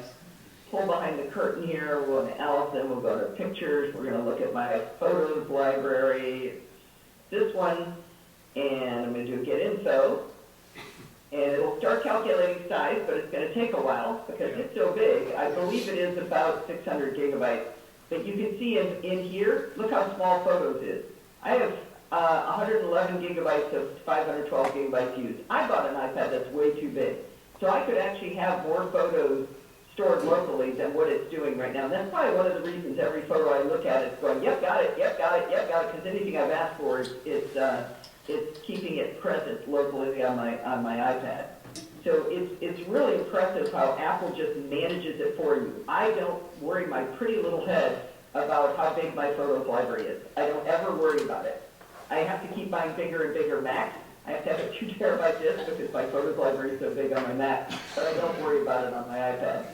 pull behind the curtain here. We'll go to Allison, we'll go to pictures, we're going to look at my photos library, this one, and I'm going to do get info. And it'll start calculating size, but it's going to take a while because it's so big. I believe it is about 600 gigabytes. But you can see in here, look how small photos is. I have 111 gigabytes of 512 gigabytes used. I bought an iPad that's way too big. So I could actually have more photos stored locally than what it's doing right now. And that's probably one of the reasons every photo I look at is going, yep, got it, yep, got it, yep, got it, because anything I've asked for it's keeping it present locally on my iPad. So it's really impressive how Apple just manages it for you. I don't worry my pretty little head about how big my photos library is. I don't ever worry about it. I have to keep buying bigger and bigger Macs. I have to have a 2 terabyte disk because my photos library is so big on my Mac, but I don't worry about it on my iPad.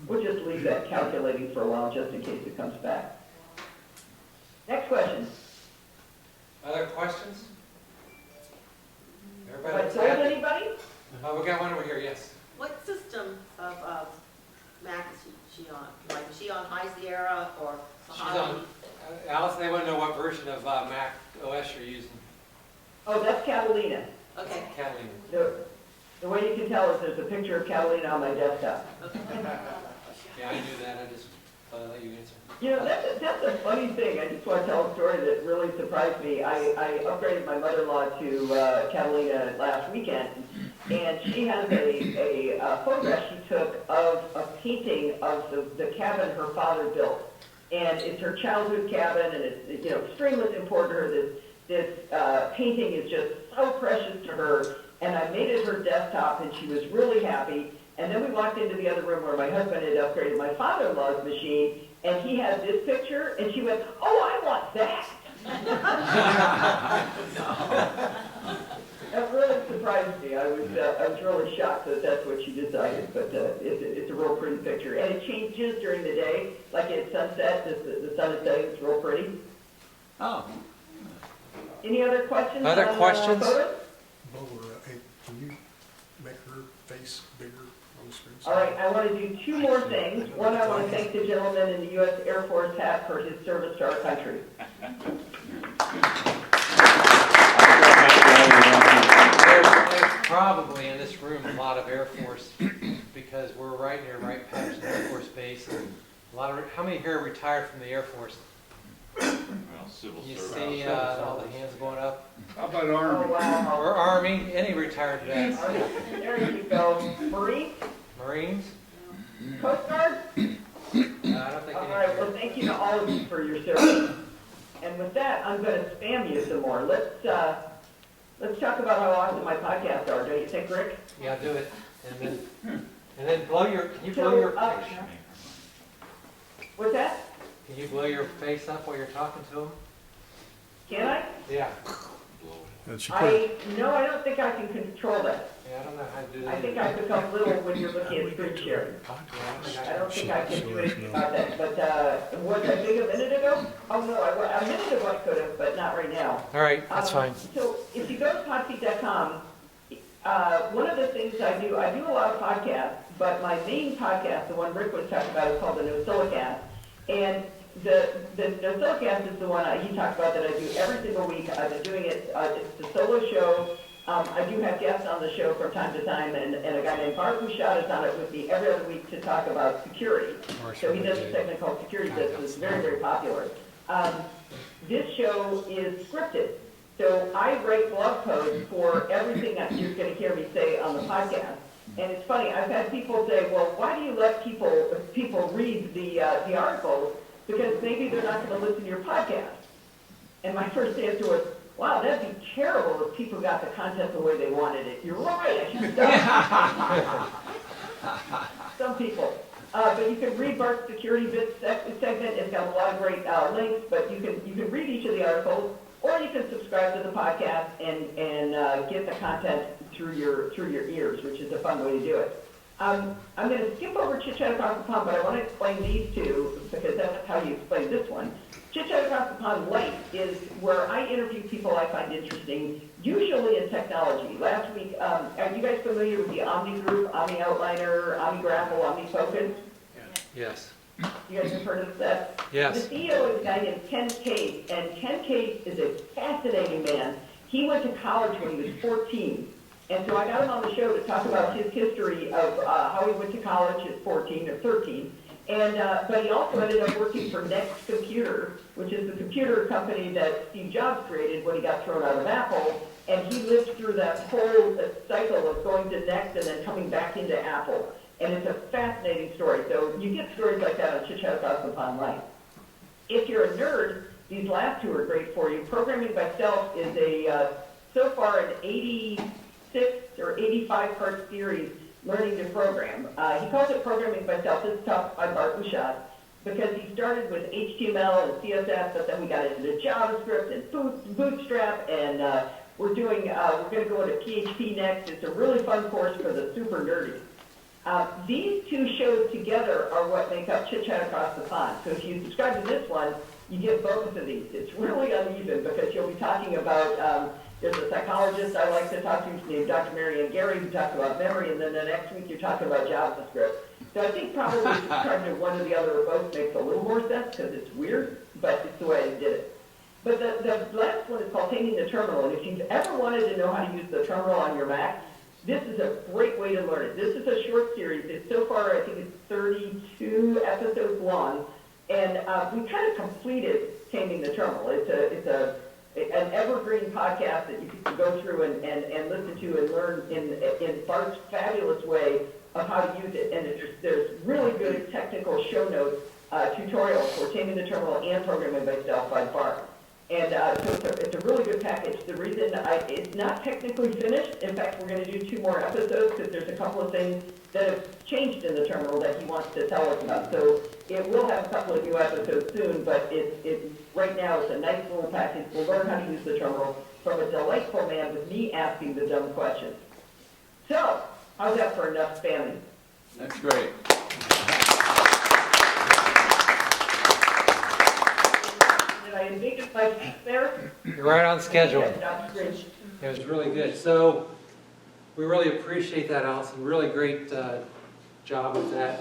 We'll just leave that calculating for a while just in case it comes back. Next question. Other questions? Have Everybody I told anybody? Oh, we got one over here, yes. What system of Mac is she on? Like, is she on High Sierra or She's Mojave? on, Alice, they want to know what version of Mac OS you're using. Oh, that's Catalina. Okay. Catalina. The way you can tell is there's a picture of Catalina on my desktop. Yeah, I knew that. I just thought I'd let you answer. You know, that's a funny thing. I just want to tell a story that really surprised me. I upgraded my mother-in-law to Catalina last weekend, and she has a photograph she took of a painting of the cabin her father built. And it's her childhood cabin, and it's extremely important to her. This painting is just so precious to her, and I made it her desktop, and she was really happy. And then we walked into the other room where my husband had upgraded my father-in-law's machine, and he had this picture, and she went, "Oh, I want that." That really surprised me. I was really shocked that that's what she decided, but it's a real pretty picture. And it changes during the day, like at sunset, the sun is setting, it's real pretty. Oh. Any other questions? Other on, questions? photos? Hey, can you make her face bigger on the screen? All right, I want to do 2 more things. One, I want to thank the gentleman in the U.S. Air Force hat for his service to our country. There's probably in this room a lot of Air Force because we're right near Wright Patterson Air Force Base. And how many here are retired from the Air Force? Well, civil You service. see all the hands going up? How about Army? Oh, wow. Or Army, any retired vets. There you go. Marines? Marines? Coast Guard? I don't think All any. right, well, thank you to all of you for your service. And with that, I'm going to spam you some more. Let's talk about how awesome my podcasts are. Don't you think, Rick? Yeah, do it. And then blow your. Can you blow your picture? What's that? Can you blow your face up while you're talking to them? Can I? Yeah. I don't think I can control that. Yeah, I don't know how to do that. I think I become little when you're looking at screen sharing. I don't think I can do anything about that. But was I big a minute ago? Oh, no, a minute ago I could have, but not right now. All right, that's fine. So if you go to podseat.com, one of the things I do a lot of podcasts, but my main podcast, the one Rick was talking about, is called the NosillaCast. And the Soulcast is the one he talked about that I do every single week. I've been doing it, it's a solo show. I do have guests on the show from time to time, and a guy named Bart Bouchard is on it with me every other week to talk about security. So he does a segment called Security Tips that's very, very popular. This show is scripted. So I write blog posts for everything that you're going to hear me say on the podcast. And it's funny, I've had people say, well, why do you let people read the articles? Because maybe they're not going to listen to your podcast. And my first answer was, wow, that'd be terrible if people got the content the way they wanted it. You're right, I should stop. Some people. But you can read Bart's Security Bits segment. It's got a lot of great links, but you can read each of the articles, or you can subscribe to the podcast and get the content through your ears, which is a fun way to do it. I'm going to skip over Chit Chat Across the Pond, but I want to explain these two because that's how you explain this one. Chit Chat Across the Pond Light is where I interview people I find interesting, usually in technology. Last week, are you guys familiar with the Omni Group, Omni Outliner, Omni Grapple, Omni Focus? Yes. You guys have heard of that? Yes. The CEO is a guy named Ken Case, and Ken Case is a fascinating man. He went to college when he was 14. And so I got him on the show to talk about his history of how he went to college at 14 or 13. And but he also ended up working for Next Computer, which is the computer company that Steve Jobs created when he got thrown out of Apple. And he lived through that whole cycle of going to Next and then coming back into Apple. And it's a fascinating story. So you get stories like that on Chit Chat Across the Pond Light. If you're a nerd, these last two are great for you. Programming by Self is so far an 86 or 85 part series, Learning to Program. He calls it Programming by Self. This is taught by Bart Bouchard because he started with HTML and CSS, but then we got into JavaScript and Bootstrap, and we're going to go into PHP next. It's a really fun course for the super nerdy. These two shows together are what make up Chit Chat Across the Pond. So if you subscribe to this one, you get both of these. It's really uneven because you'll be talking about, there's a psychologist I like to talk to named Dr. Marianne Gary who talks about memory, and then the next week you're talking about JavaScript. So I think probably subscribing to one or the other or both makes a little more sense because it's weird, but it's the way I did it. But the last one is called Taming the Terminal, and if you've ever wanted to know how to use the terminal on your Mac, this is a great way to learn it. This is a short series. It's so far, I think it's 32 episodes long, and we kind of completed Taming the Terminal. It's an evergreen podcast that you can go through and listen to and learn in Bart's fabulous way of how to use it. And there's really good technical show notes, tutorials for Taming the Terminal and Programming by Self by Bart. And so it's a really good package. The reason it's not technically finished, in fact, we're going to do 2 more episodes because there's a couple of things that have changed in the terminal that he wants to tell us about. So it will have a couple of new episodes soon, but right now it's a nice little package. We'll learn how to use the terminal from a delightful man with me asking the dumb questions. So, how's that for enough spamming? That's great. Did I invade my feet there? You're right on schedule. Yes, Dr. Grinch. It was really good. So we really appreciate that, Allison. Really great job with that.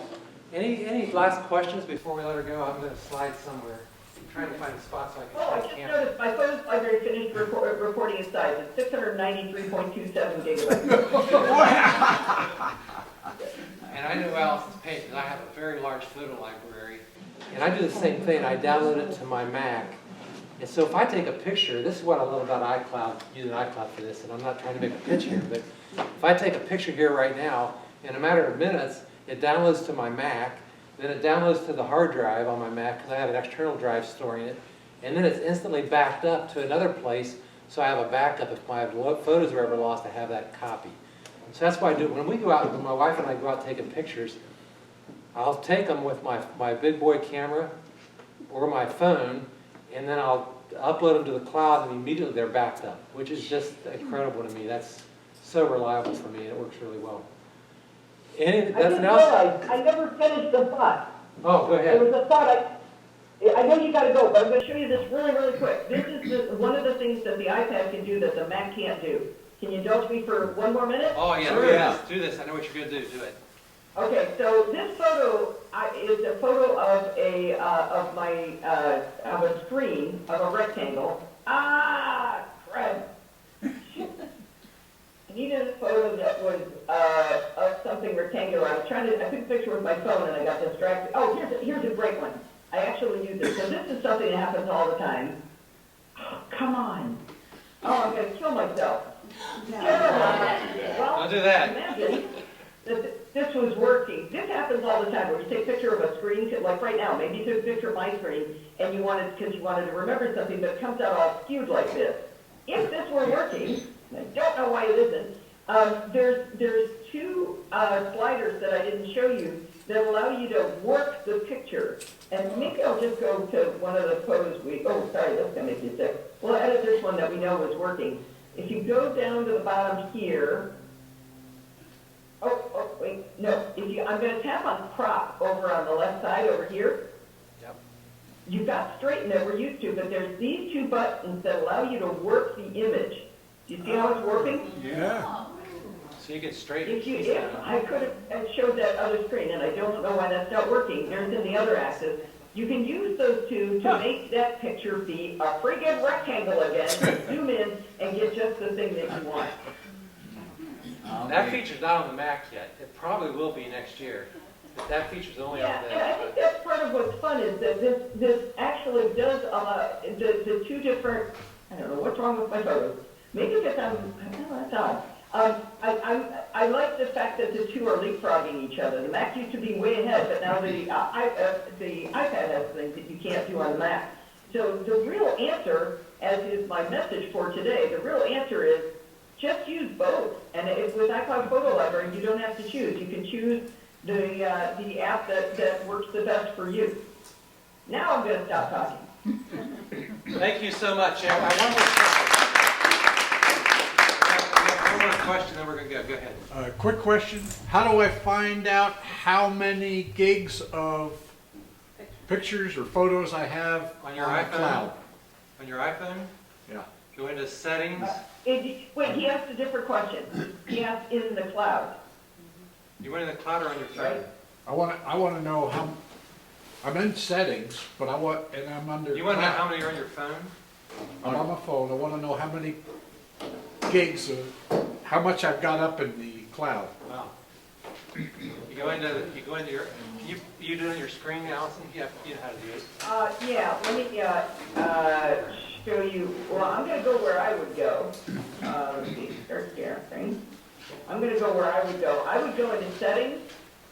Any last questions before we let her go? I'm going to slide somewhere. I'm trying to find a spot so I can Oh, I slide just camera. noticed my phone's library finished reporting its size. It's 693.27 gigabytes. And I know Allison's patient. I have a very large photo library. And I do the same thing. I download it to my Mac. And so if I take a picture, this is what I love about iCloud, using iCloud for this, and I'm not trying to make a pitch here, but if I take a picture here right now, in a matter of minutes, it downloads to my Mac, then it downloads to the hard drive on my Mac, because I have an external drive storing it, and then it's instantly backed up to another place, so I have a backup. If my photos are ever lost, I have that copy. So that's why I do it. When we go out, when my wife and I go out taking pictures, I'll take them with my big boy camera or my phone, and then I'll upload them to the cloud, and immediately they're backed up, which is just incredible to me. That's so reliable for me, and it works really well. Nothing else? I never finished the thought. Oh, go ahead. There was a thought, I know you got to go, but I'm going to show you this really, really quick. This is one of the things that the iPad can do that the Mac can't do. Can you indulge me for one more minute? Oh, yeah. Sure. Yeah. Let's do this. I know what you're going to do. Do it. Okay, so this photo is a photo of of a screen, of a rectangle. Ah, crap. I needed a photo that was of something rectangular. I took a picture with my phone and I got distracted. Oh, here's a great one. I actually use it. So this is something that happens all the time. Oh, come on. Oh, I'm going to kill myself. Well, Don't do that. Imagine that this was working. This happens all the time where you take a picture of a screen, like right now, maybe you took a picture of my screen and you wanted to remember something, but it comes out all skewed like this. If this were working, and I don't know why it isn't, there's two sliders that I didn't show you that allow you to work the picture. And maybe I'll just go to one of the photos sorry, that's gonna make you sick. We'll edit this one that we know is working. If you go down to the bottom here, wait, no. I'm going to tap on crop over on the left side over here. Yep. You've got straighten that we're used to, but there's these two buttons that allow you to work the image. Do you see how it's working? Yeah. So you get straight. If I could have showed that other screen, and I don't know why that's not working, there's in the other axis. You can use those two to make that picture be a friggin' rectangle again, zoom in, and get just the thing that you want. That feature's not on the Mac yet. It probably will be next year. But that feature's only on the... And I think that's part of what's fun is that this actually does allow the two different, I don't know what's wrong with my photos. Maybe because that's odd. I like the fact that the two are leapfrogging each other. The Mac used to be way ahead, but now the iPad has things that you can't do on the Mac. So the real answer, as is my message for today, the real answer is just use both. And with iCloud Photo Library, you don't have to choose. You can choose the app that works the best for you. Now I'm going to stop talking. Thank you so much. One more question, then we're going to go. Go ahead. Quick question. How do I find out how many gigs of pictures or photos I have On your the iPhone? cloud? On your iPhone? Yeah. Go into settings. Wait, he asked a different question. He asked in the cloud. You went in the cloud or on your phone? Right. I want to know how. I'm in settings, but I'm under. You want to know how many are on your phone? I'm on my phone. I want to know how many gigs of how much I've got up in the cloud. Wow. You go into your. Can you do it on your screen, Allison? You know how to do it. Yeah. Let me show you. Well, I'm going to go where I would go. Let's see. Start sharing. I'm going to go where I would go. I would go into settings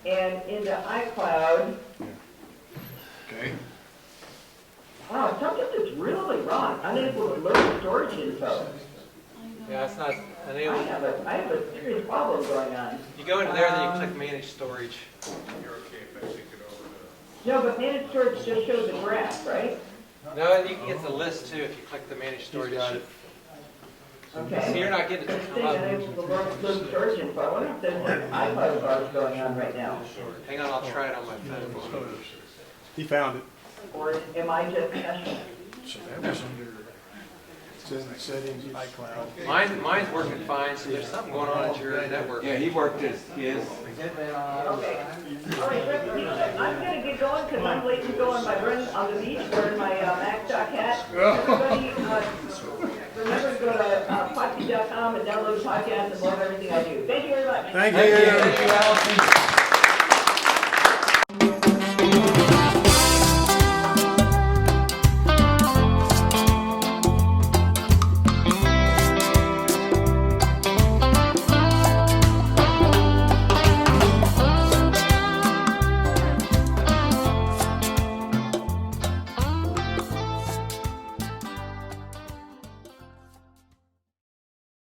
and into iCloud. Okay. Wow, something is really wrong. Unable to load storage info. Yeah, it's not enabled. I have a serious problem going on. You go into there, then you click Manage Storage. You're okay if I sync it over to. No, but managed storage just shows the graph, right? No, you can get the list too if you click the Manage Storage. Okay. So you're not getting it to come up. Unable to load storage info. I wonder if there's an iPod bars going on right now. Hang on, I'll try it on my phone. He found it. Or am I just special? So that was under, it says in settings, iCloud. Mine's working fine, so there's something going on at your network. Yeah, he worked his. Okay. All right, I'm going to get going because I'm late to go on my run on the beach wearing my MacStock hat. Everybody, remember to go to podsy.com and download the podcast and love everything I do. Thank you very much. Thank you. Thank you, Allison.